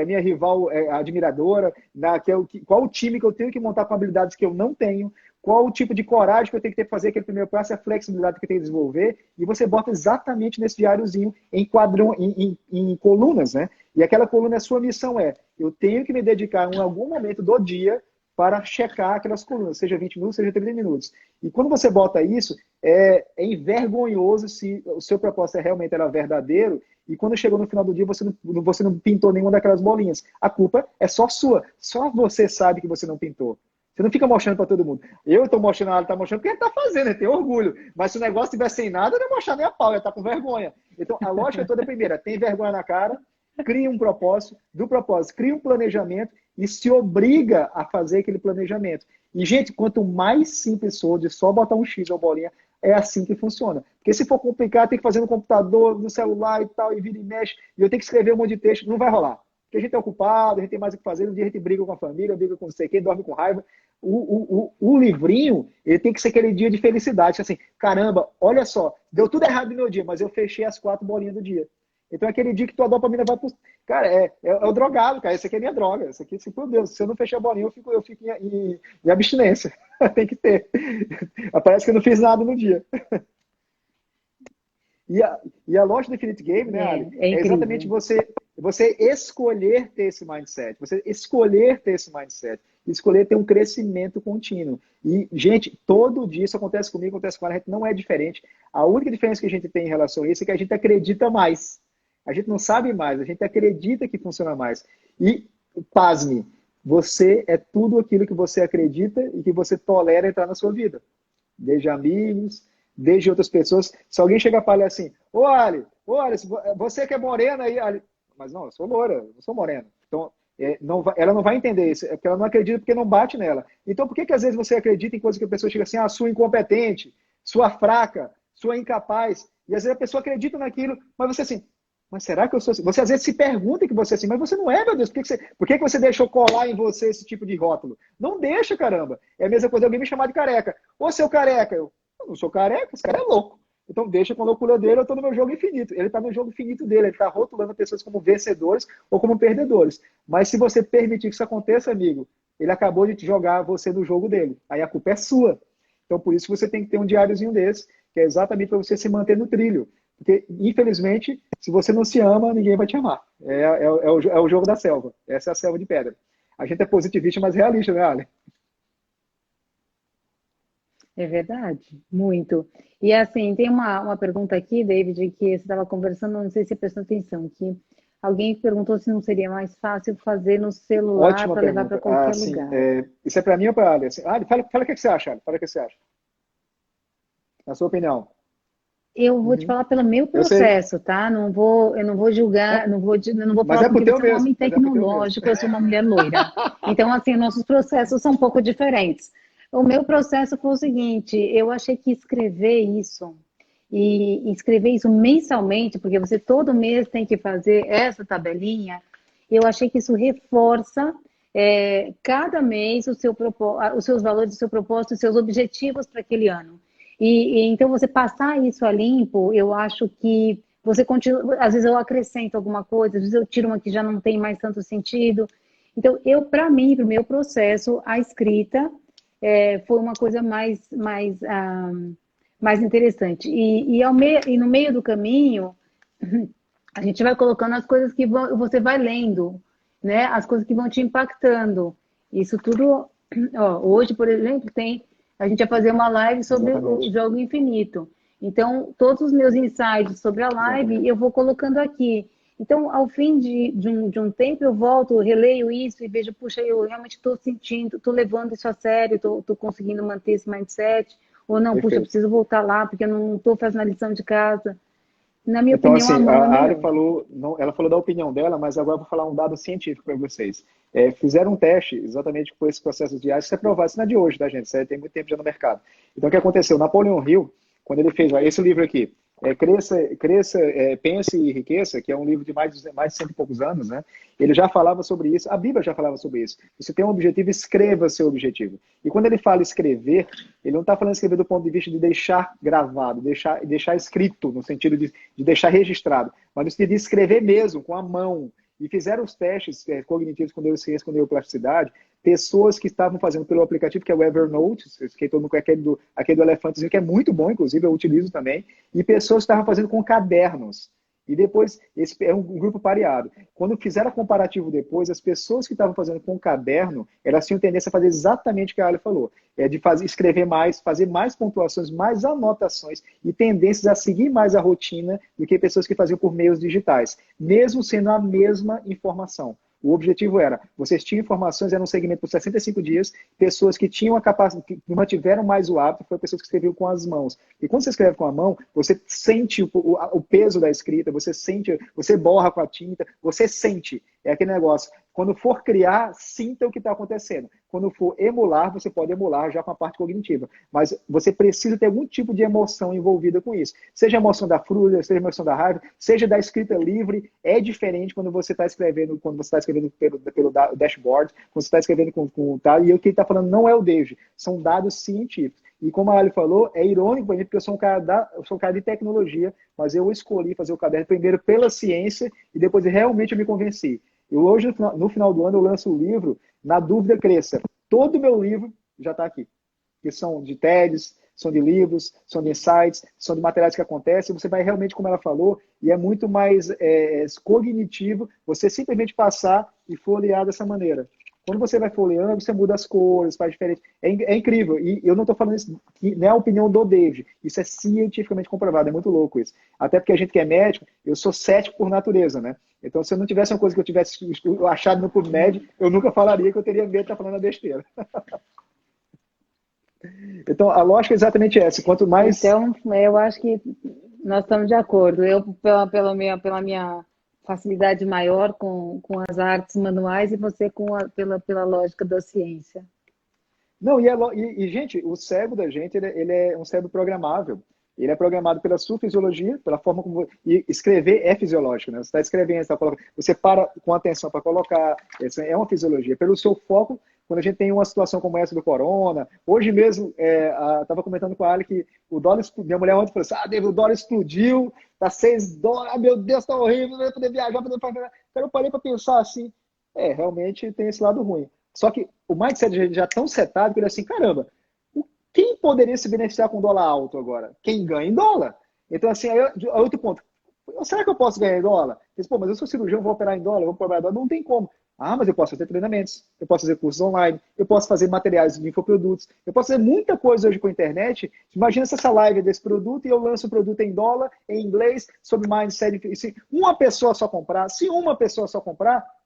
a minha rival admiradora, qual o time que eu tenho que montar com habilidades que eu não tenho, qual o tipo de coragem que eu tenho que ter para fazer aquele primeiro passo, a flexibilidade que eu tenho que desenvolver, e você bota exatamente nesse diáriozinho em em colunas, né? E aquela coluna, a sua missão eu tenho que me dedicar em algum momento do dia para checar aquelas colunas, seja 20 minutos, seja 30 minutos. E quando você bota isso, é envergonhoso se o seu propósito realmente era verdadeiro, e quando chegou no final do dia, você não pintou nenhuma daquelas bolinhas. A culpa é só sua. Só você sabe que você não pintou. Você não fica mostrando para todo mundo. Eu estou mostrando, ela está mostrando porque ele está fazendo, ele tem orgulho. Mas se o negócio estiver sem nada, não é mostrar nem a pau, ele está com vergonha. Então, a lógica toda é primeira, tem vergonha na cara, cria um propósito, do propósito, cria um planejamento e se obriga a fazer aquele planejamento. E, gente, quanto mais simples for, de só botar um X ou bolinha, é assim que funciona. Porque se for complicado, tem que fazer no computador, no celular e tal, e vira e mexe, e eu tenho que escrever um monte de texto, não vai rolar. Porque a gente é ocupado, a gente tem mais o que fazer, um dia a gente briga com a família, briga com não sei quem, dorme com raiva. O livrinho, ele tem que ser aquele dia de felicidade, assim, caramba, olha só, deu tudo errado no meu dia, mas eu fechei as 4 bolinhas do dia. Então é aquele dia que tua dopamina vai pro... Cara, é o drogado, cara, esse aqui é minha droga, esse aqui, assim, por Deus, se eu não fechar a bolinha, eu fico em abstinência. Tem que ter. Parece que eu não fiz nada no dia. E a loja do Infinite Game, né, Ali? É exatamente você escolher ter esse mindset. Você escolher ter esse mindset. Escolher ter um crescimento contínuo. E, gente, todo dia isso acontece comigo, acontece com ela, a gente não é diferente. A única diferença que a gente tem em relação a isso é que a gente acredita mais. A gente não sabe mais, a gente acredita que funciona mais. E, pasme, você é tudo aquilo que você acredita e que você tolera entrar na sua vida. Desde amigos, desde outras pessoas. Se alguém chegar e falar assim, ô Ali, você que é morena aí, Ali. Mas não, eu sou loura, eu não sou morena. Então, ela não vai entender isso, é porque ela não acredita porque não bate nela. Então, por que às vezes você acredita em coisas que a pessoa chega assim, sua incompetente, sua fraca, sua incapaz, e às vezes a pessoa acredita naquilo, mas você assim, mas será que eu sou assim? Você às vezes se pergunta que você é assim, mas você não é, meu Deus, por que você deixou colar em você esse tipo de rótulo? Não deixa, caramba. É a mesma coisa alguém me chamar de careca. Ô, seu careca, eu não sou careca, esse cara é louco. Então deixa com a loucura dele, eu estou no meu jogo infinito. Ele está no jogo infinito dele, ele está rotulando pessoas como vencedores ou como perdedores. Mas se você permitir que isso aconteça, amigo, ele acabou de te jogar você no jogo dele. Aí a culpa é sua. Então por isso você tem que ter um diáriozinho desse, que é exatamente para você se manter no trilho. Porque, infelizmente, se você não se ama, ninguém vai te amar. É o jogo da selva. Essa é a selva de pedra. A gente é positivista, mas realista, né, Ali? É verdade, muito. E assim, tem uma pergunta aqui, David, que você estava conversando, não sei se você prestou atenção, que alguém perguntou se não seria mais fácil fazer no celular Ótima para levar para pergunta. qualquer Sim, lugar. isso é para mim ou para a Ali? Ali, fala o que você acha, Ali. Fala o que você acha. Na sua opinião. Eu vou te Uhum. falar pelo meu Eu sei. processo, tá? Eu não vou julgar, Não, eu não vou mas falar é pro porque teu você é um mesmo. homem Mas é pro teu mesmo. tecnológico, eu sou uma mulher loira. Então, assim, nossos processos são um pouco diferentes. O meu processo foi o seguinte, eu achei que escrever isso, e escrever isso mensalmente, porque você todo mês tem que fazer essa tabelinha, eu achei que isso reforça cada mês os seus valores, o seu propósito, os seus objetivos para aquele ano. Então você passar isso a limpo, eu acho que você continua, às vezes eu acrescento alguma coisa, às vezes eu tiro uma que já não tem mais tanto sentido. Então, para mim, para o meu processo, a escrita foi uma coisa mais interessante. E no meio do caminho, a gente vai colocando as coisas que você vai lendo, né? As coisas que vão te impactando. Isso tudo, ó, hoje, por exemplo, a gente vai fazer uma live sobre o Exatamente. jogo infinito. Então, todos os meus insights sobre a live Exatamente. eu vou colocando aqui. Então, ao fim de um tempo, eu volto, releio isso e vejo, puxa, eu realmente estou sentindo, estou levando isso a sério, estou conseguindo manter esse mindset. Ou não, puxa, eu Perfeito. preciso voltar lá, porque eu não estou fazendo a lição de casa. Na minha Então, opinião, a assim, mão é a Ari melhor. falou, não, ela falou da opinião dela, mas agora eu vou falar um dado científico para vocês. Fizeram um teste exatamente com esse processo de ácido, isso é provado, isso não é de hoje, tá, gente? Isso tem muito tempo já no mercado. Então, o que aconteceu? Napoleão Hill, quando ele fez esse livro aqui, Pense e Enriqueça, que é um livro de mais de cento e poucos anos, né? Ele já falava sobre isso, a Bíblia já falava sobre isso. Você tem um objetivo, escreva seu objetivo. E quando ele fala escrever, ele não está falando escrever do ponto de vista de deixar gravado, deixar escrito, no sentido de deixar registrado, mas no sentido de escrever mesmo, com a mão. E fizeram os testes cognitivos com neurociência, com neuroplasticidade, pessoas que estavam fazendo pelo aplicativo, que é o Evernote, que todo mundo conhece, aquele do elefantezinho, que é muito bom, inclusive, eu utilizo também, e pessoas que estavam fazendo com cadernos. E depois, esse é um grupo pareado. Quando fizeram a comparativo depois, as pessoas que estavam fazendo com caderno, elas tinham tendência a fazer exatamente o que a Ali falou. De escrever mais, fazer mais pontuações, mais anotações e tendências a seguir mais a rotina do que pessoas que faziam por meios digitais, mesmo sendo a mesma informação. O objetivo era, vocês tinham informações, era um segmento por 65 dias, pessoas que tinham a capacidade, que mantiveram mais o hábito, foram pessoas que escreviam com as mãos. E quando você escreve com a mão, você sente o peso da escrita, você sente, você borra com a tinta, você sente. É aquele negócio. Quando for criar, sinta o que está acontecendo. Quando for emular, você pode emular já com a parte cognitiva. Mas você precisa ter algum tipo de emoção envolvida com isso. Seja a emoção da fruta, seja a emoção da raiva, seja da escrita livre. É diferente quando você está escrevendo, pelo dashboard, quando você está escrevendo com tá, e o que ele está falando não é o David, são dados científicos. E como a Ali falou, é irônico para mim, porque eu sou um cara de tecnologia, mas eu escolhi fazer o caderno primeiro pela ciência e depois realmente eu me convenci. Eu hoje, no final do ano, eu lanço o livro Na Dúvida Cresça. Todo o meu livro já está aqui. Que são de TEDs, são de livros, são de insights, são de materiais que acontecem. Você vai realmente, como ela falou, e é muito mais cognitivo você simplesmente passar e folhear dessa maneira. Quando você vai folheando, você muda as cores, faz diferente. É incrível. E eu não estou falando isso, não é a opinião do David. Isso é cientificamente comprovado. É muito louco isso. Até porque a gente que é médico, eu sou cético por natureza, né? Então, se eu não tivesse uma coisa que eu tivesse achado no PubMed, eu nunca falaria que eu teria medo de estar falando a besteira. Então, a lógica é exatamente essa. Quanto mais... Então, eu acho que nós estamos de acordo. Eu, pela minha facilidade maior com as artes manuais e você pela lógica da ciência. Não, gente, o cérebro da gente, ele é um cérebro programável. Ele é programado pela sua fisiologia, pela forma como... E escrever é fisiológico, né? Você está escrevendo, você para com atenção para colocar, é uma fisiologia. Pelo seu foco, quando a gente tem uma situação como essa do corona, hoje mesmo, estava comentando com a Ali que o dólar, minha mulher ontem falou assim, David, o dólar explodiu, tá $6, meu Deus, tá horrível, não vai poder viajar, Então eu parei para pensar assim, realmente tem esse lado ruim. Só que o mindset já é tão setado que ele é assim, caramba, quem poderia se beneficiar com dólar alto agora? Quem ganha em dólar. Então, assim, aí outro ponto. Será que eu posso ganhar em dólar? Pô, mas eu sou cirurgião, vou operar em dólar, vou operar em dólar. Não tem como. Mas eu posso fazer treinamentos, eu posso fazer cursos online, eu posso fazer materiais de infoprodutos, eu posso fazer muita coisa hoje com a internet. Imagina se essa live é desse produto e eu lanço o produto em dólar, em inglês, sobre mindset. Se uma pessoa só comprar,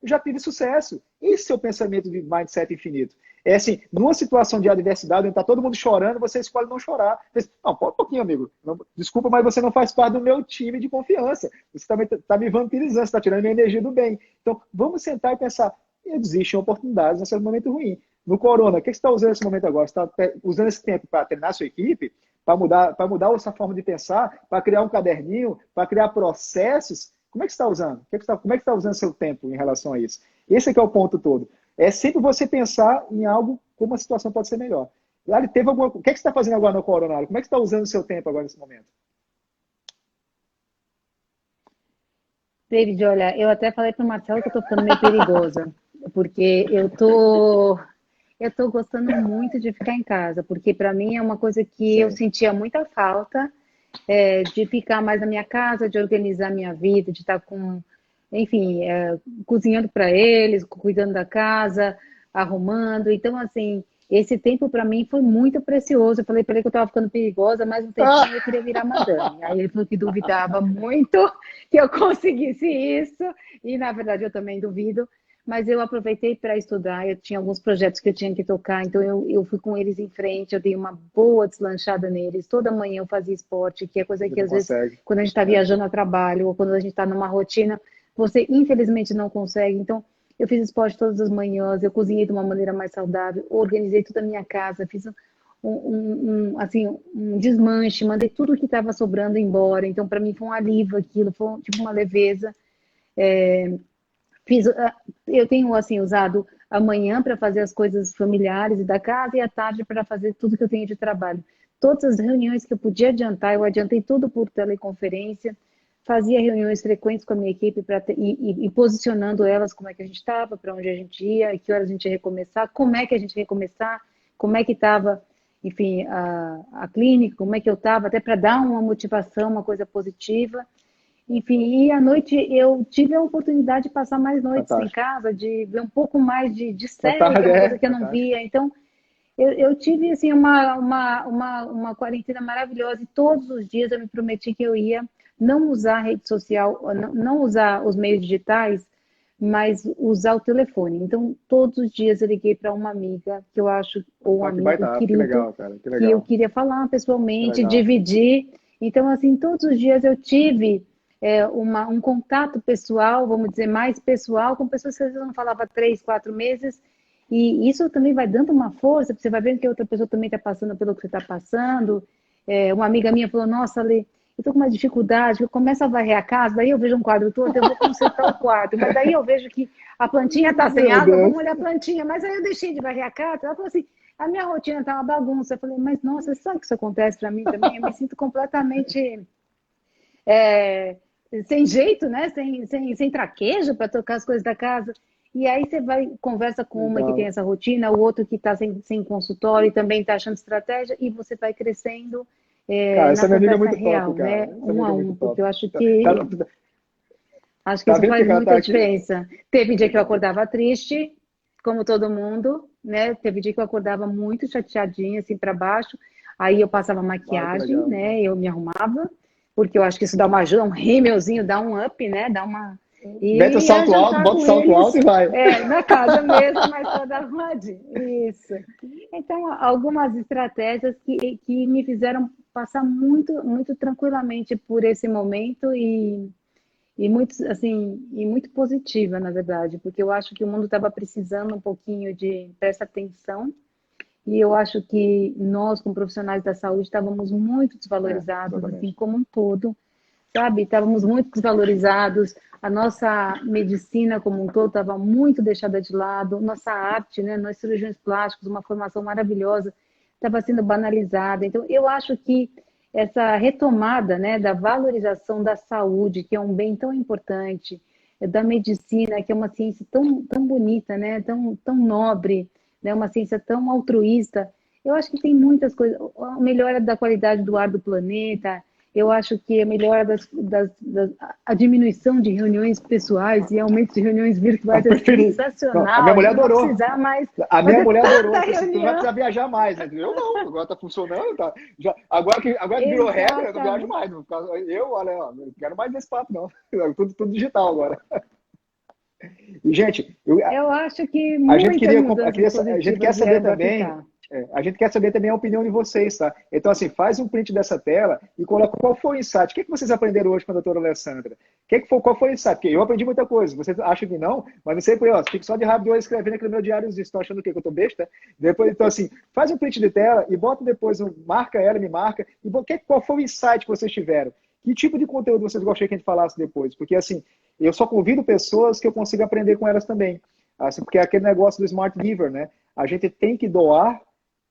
eu já tive sucesso. Esse é o pensamento de mindset infinito. É assim, numa situação de adversidade, onde está todo mundo chorando, você escolhe não chorar. Não, pode um pouquinho, amigo. Não, desculpa, mas você não faz parte do meu time de confiança. Você também está me vampirizando, você está tirando minha energia do bem. Então, vamos sentar e pensar, existem oportunidades nesse momento ruim. No corona, o que você está usando nesse momento agora? Você está usando esse tempo para treinar a sua equipe, para mudar essa forma de pensar, para criar um caderninho, para criar processos? Como é que você está usando? Como é que você está usando seu tempo em relação a isso? Esse é que é o ponto todo. É sempre você pensar em algo, como a situação pode ser melhor. Lali, teve alguma... O que é que você está fazendo agora no Corona? Como é que você está usando o seu tempo agora nesse momento? David, olha, eu até falei para o Marcelo que eu tô ficando meio perigosa, porque eu tô gostando muito de ficar em casa, porque para mim é uma coisa que eu Sim. sentia muita falta, de ficar mais na minha casa, de organizar minha vida, de estar com, enfim, cozinhando para eles, cuidando da casa, arrumando. Então, assim, esse tempo para mim foi muito precioso. Eu falei para ele que eu estava ficando perigosa, mas um tempinho eu queria virar madame. Aí ele falou que duvidava muito que eu conseguisse isso, e na verdade eu também duvido. Mas eu aproveitei para estudar, eu tinha alguns projetos que eu tinha que tocar, então eu fui com eles em frente, eu dei uma boa deslanchada neles. Toda manhã eu fazia esporte, que é coisa Você que não às vezes, consegue. quando a gente está É. viajando a trabalho, ou quando a gente está numa rotina, você infelizmente não consegue. Então, eu fiz esporte todas as manhãs, eu cozinhei de uma maneira mais saudável, organizei toda a minha casa, fiz assim, um desmanche, mandei tudo que estava sobrando embora. Então, para mim foi um alívio aquilo, foi tipo uma leveza. Fiz, eu tenho assim usado a manhã para fazer as coisas familiares e da casa e à tarde para fazer tudo que eu tenho de trabalho. Todas as reuniões que eu podia adiantar, eu adiantei tudo por teleconferência, fazia reuniões frequentes com a minha equipe e posicionando elas como é que a gente estava, para onde a gente ia, que horas a gente ia recomeçar, como é que a gente ia recomeçar, como é que estava, enfim, a clínica, como é que eu estava, até para dar uma motivação, uma coisa positiva. Enfim, e à noite eu tive a oportunidade de passar mais noites em Fantástico. casa, de ver um pouco mais de série, que é Fantástico, uma coisa é. que eu não Fantástico. via. Então, eu tive assim, uma quarentena maravilhosa e todos os dias eu me prometi que eu ia não usar a rede social, não usar os meios digitais, mas usar o telefone. Então, todos os dias eu liguei para uma amiga que eu acho, ou um Ó, que amigo baita, que querido, legal, cara. Que que eu legal. queria falar Que pessoalmente, legal. dividir. Então, assim, todos os dias eu tive um contato pessoal, vamos dizer, mais pessoal, com pessoas que às vezes eu não falava há 3, 4 meses, e isso também vai dando uma força, porque você vai vendo que a outra pessoa também está passando pelo que você está passando. Uma amiga minha falou, nossa, Lê, eu estou com uma dificuldade, eu começo a varrer a casa, daí eu vejo um quadro todo, eu vou consertar o quarto, mas daí eu vejo que a plantinha está sem Meu água, vamos Deus. olhar a plantinha, mas aí eu deixei de varrer a casa. Ela falou assim, a minha rotina está uma bagunça. Eu falei, mas nossa, sabe que isso acontece para mim também? Eu me sinto completamente é, sem jeito, né? Sem traquejo para tocar as coisas da casa. E aí você vai, conversa com uma que tem Legal. essa rotina, o outro que está sem consultório e também está achando estratégia, e você vai crescendo Cara, na essa minha amiga é conversa muito top, real, cara. né? Essa Um a amiga é muito um, porque top. eu acho Tá, tá, acho que tá isso vendo faz que ela tá muita aqui? diferença. Teve dia que eu acordava triste, como todo mundo, né? Teve dia que eu acordava muito chateadinha, assim, para baixo. Aí eu passava Ah, que maquiagem, legal, cara. né? Eu me arrumava, porque eu acho que isso dá uma ajuda, um rímelzinho, dá um up, né? Dá uma. Mete o E ia salto alto, jantar bota o com salto alto eles e vai. na casa mesmo, mas toda arrumadinha. Isso. Então, algumas estratégias que me fizeram passar muito, muito tranquilamente por esse momento e muito, assim, e muito positiva, na verdade, porque eu acho que o mundo estava precisando um pouquinho de presta atenção e eu acho que nós, como profissionais da saúde, estávamos muito É, desvalorizados, assim, exatamente. como um todo, sabe? Estávamos muito desvalorizados, a nossa medicina como um todo estava muito deixada de lado, nossa arte, né? Nós cirurgiões plásticos, uma formação maravilhosa, estava sendo banalizada. Então, eu acho que essa retomada, né, da valorização da saúde, que é um bem tão importante, da medicina, que é uma ciência tão bonita, né, tão nobre, né, uma ciência tão altruísta. Eu acho que tem muitas coisas, a melhora da qualidade do ar do planeta, eu acho que a melhora a diminuição de reuniões pessoais e aumento de reuniões Ah, virtuais é preferi. Não, a minha sensacional. A mulher gente não vai adorou. precisar mais A minha fazer mulher adorou. tanta Falou assim, tu não vai reunião. precisar viajar mais, né? Eu não, agora tá funcionando, tá? Já, agora que virou regra, eu não viajo Exatamente. mais. Não. Eu, olha, ó, não quero mais esse papo, não. Tudo digital agora. E, gente, Eu acho que a gente muitas queria, mudanças a gente quer positivas saber vieram para também, ficar. a gente quer saber também a opinião de vocês, tá? Então, assim, faz um print dessa tela e coloca qual foi o insight. O que vocês aprenderam hoje com a doutora Alessandra? Qual foi o insight? Porque eu aprendi muita coisa. Vocês acham que não, mas não sei, ó, fico só de rápido eu escrevendo aqui no meu diário, estou achando o quê? Que eu tô besta? Depois, então, assim, faz um print de tela e bota depois, marca ela, me marca, e qual foi o insight que vocês tiveram? Que tipo de conteúdo vocês gostariam que a gente falasse depois? Porque, assim, eu só convido pessoas que eu consiga aprender com elas também. Assim, porque é aquele negócio do Smart Giver, né? A gente tem que doar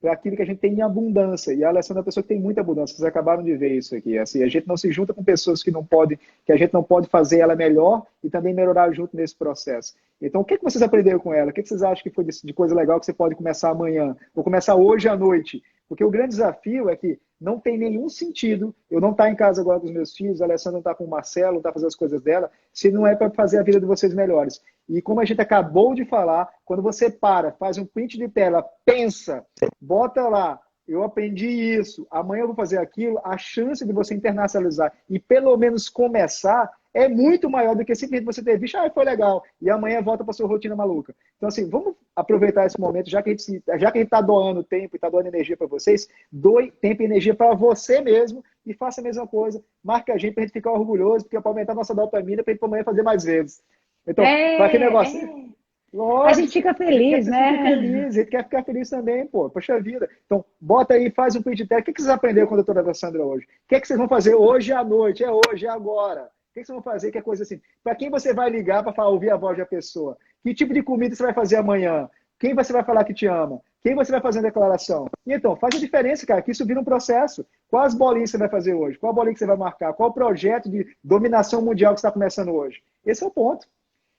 para aquilo que a gente tem em abundância. E a Alessandra é uma pessoa que tem muita abundância. Vocês acabaram de ver isso aqui. Assim, a gente não se junta com pessoas que não podem, que a gente não pode fazer ela melhor e também melhorar junto nesse processo. Então, o que vocês aprenderam com ela? O que vocês acham que foi de coisa legal que você pode começar amanhã? Ou começar hoje à noite? Porque o grande desafio é que não tem nenhum sentido eu não estar em casa agora com os meus filhos, a Alessandra não está com o Marcelo, não está fazendo as coisas dela, se não é para fazer a vida de vocês melhores. E como a gente acabou de falar, quando você para, faz um print de tela, pensa, bota lá, eu aprendi isso, amanhã eu vou fazer aquilo, a chance de você internacionalizar e pelo menos começar é muito maior do que simplesmente você ter visto, foi legal, e amanhã volta para sua rotina maluca. Então, assim, vamos aproveitar esse momento, já que a gente está doando tempo e está doando energia para vocês, doe tempo e energia para você mesmo e faça a mesma coisa. Marque a gente para a gente ficar orgulhoso, porque é para aumentar a nossa dopamina, para a gente amanhã fazer mais vezes. Então, vai aquele negócio. Lógico, a gente fica feliz, né? A gente quer ficar feliz também, pô. Poxa vida. Então, bota aí, faz um print de tela. O que vocês aprenderam com a doutora Alessandra hoje? O que vocês vão fazer hoje à noite? É hoje, é agora. O que vocês vão fazer? Que é coisa assim. Para quem você vai ligar para ouvir a voz da pessoa? Que tipo de comida você vai fazer amanhã? Quem você vai falar que te ama? Quem você vai fazer uma declaração? E então, faz a diferença, cara, que isso vira um processo. Quais bolinhas você vai fazer hoje? Qual bolinha que você vai marcar? Qual o projeto de dominação mundial que você está começando hoje? Esse é o ponto.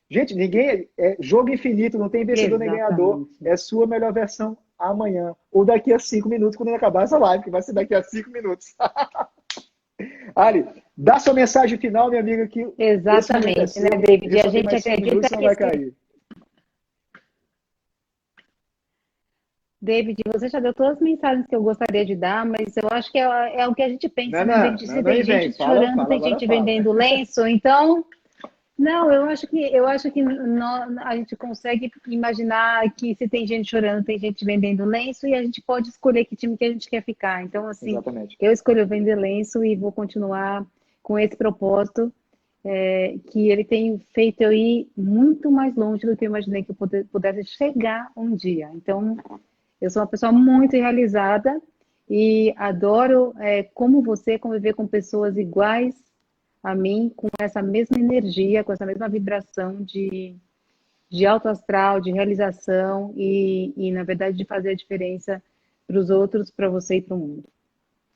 Gente, ninguém é jogo infinito, não tem vencedor nem ganhador. É sua melhor versão amanhã. Ou daqui a 5 minutos, quando acabar essa live, que vai ser daqui a 5 minutos. Ali, dá sua mensagem final, minha amiga, que exatamente, né, David? A gente acredita que vai cair. David, você já deu todas as mensagens que eu gostaria de dar, mas eu acho que é o que a gente pensa, né, David? Se tem gente chorando, tem gente vendendo lenço, então... Não, eu acho que a gente consegue imaginar que se tem gente chorando, tem gente vendendo lenço e a gente pode escolher que time que a gente quer ficar. Então, assim, exatamente. Eu escolho vender lenço e vou continuar com esse propósito, que ele tem feito eu ir muito mais longe do que eu imaginei que eu pudesse chegar um dia. Então, eu sou uma pessoa muito realizada e adoro, como você, conviver com pessoas iguais a mim, com essa mesma energia, com essa mesma vibração de alto astral, de realização e, na verdade, de fazer a diferença para os outros, para você e para o mundo.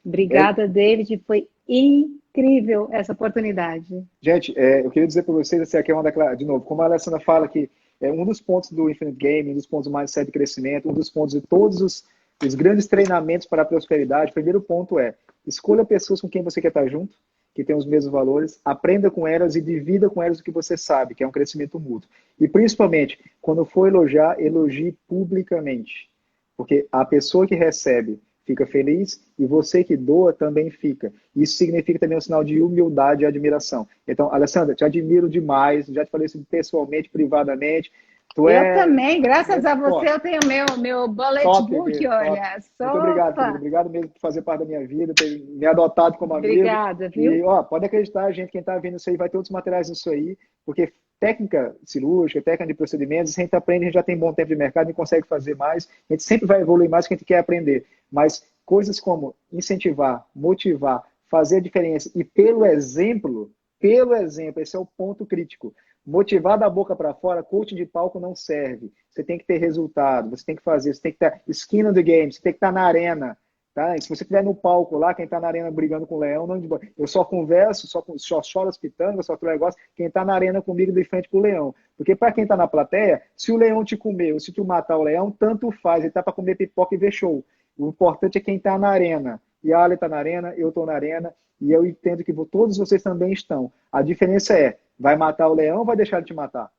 Obrigada, David. Foi incrível essa oportunidade. Gente, eu queria dizer para vocês, assim, aqui é uma declaração, de novo, como a Alessandra fala que um dos pontos do Infinite Game, um dos pontos do Mindset de crescimento, um dos pontos de todos os grandes treinamentos para a prosperidade, o primeiro ponto é, escolha pessoas com quem você quer estar junto, que tem os mesmos valores, aprenda com elas e divida com elas o que você sabe, que é um crescimento mútuo. E principalmente, quando for elogiar, elogie publicamente. Porque a pessoa que recebe fica feliz e você que doa também fica. Isso significa também um sinal de humildade e admiração. Então, Alessandra, te admiro demais, já te falei isso pessoalmente, privadamente. Eu também, graças a você, eu tenho meu bullet book, olha. Muito obrigado, querido. Obrigado mesmo por fazer parte da minha vida, ter me adotado como amigo. Obrigada, viu? E, pode acreditar, gente, quem está vendo isso aí, vai ter outros materiais nisso aí, porque técnica cirúrgica, técnica de procedimentos, a gente aprende, a gente já tem bom tempo de mercado, a gente consegue fazer mais, a gente sempre vai evoluir mais do que a gente quer aprender. Mas coisas como incentivar, motivar, fazer a diferença e pelo exemplo, esse é o ponto crítico. Motivar da boca para fora, coaching de palco não serve. Você tem que ter resultado, você tem que fazer, você tem que estar skin on the game, você tem que estar na arena. Tá? E se você estiver no palco lá, quem está na arena brigando com o leão, não, eu só converso, só choro as pitangas, só outro negócio, quem está na arena comigo de frente com o leão. Porque para quem está na plateia, se o leão te comer ou se tu matar o leão, tanto faz, ele está para comer pipoca e ver show. O importante é quem está na arena. E a Ale está na arena, eu estou na arena, e eu entendo que todos vocês também estão. A diferença é, vai matar o leão ou vai deixar ele te matar?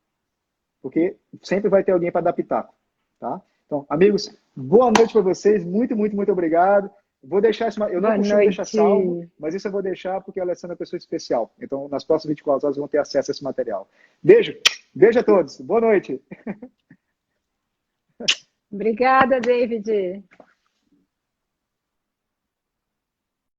Porque sempre vai ter alguém para dar pitaco. Tá? Então, amigos, boa noite para vocês. Muito, muito, muito obrigado. Vou deixar isso, eu não costumo deixar salvo, mas isso eu vou deixar porque a Alessandra é uma pessoa especial. Então, nas próximas 24 horas vão ter acesso a esse material. Beijo. Beijo a todos. Boa noite. Obrigada, David.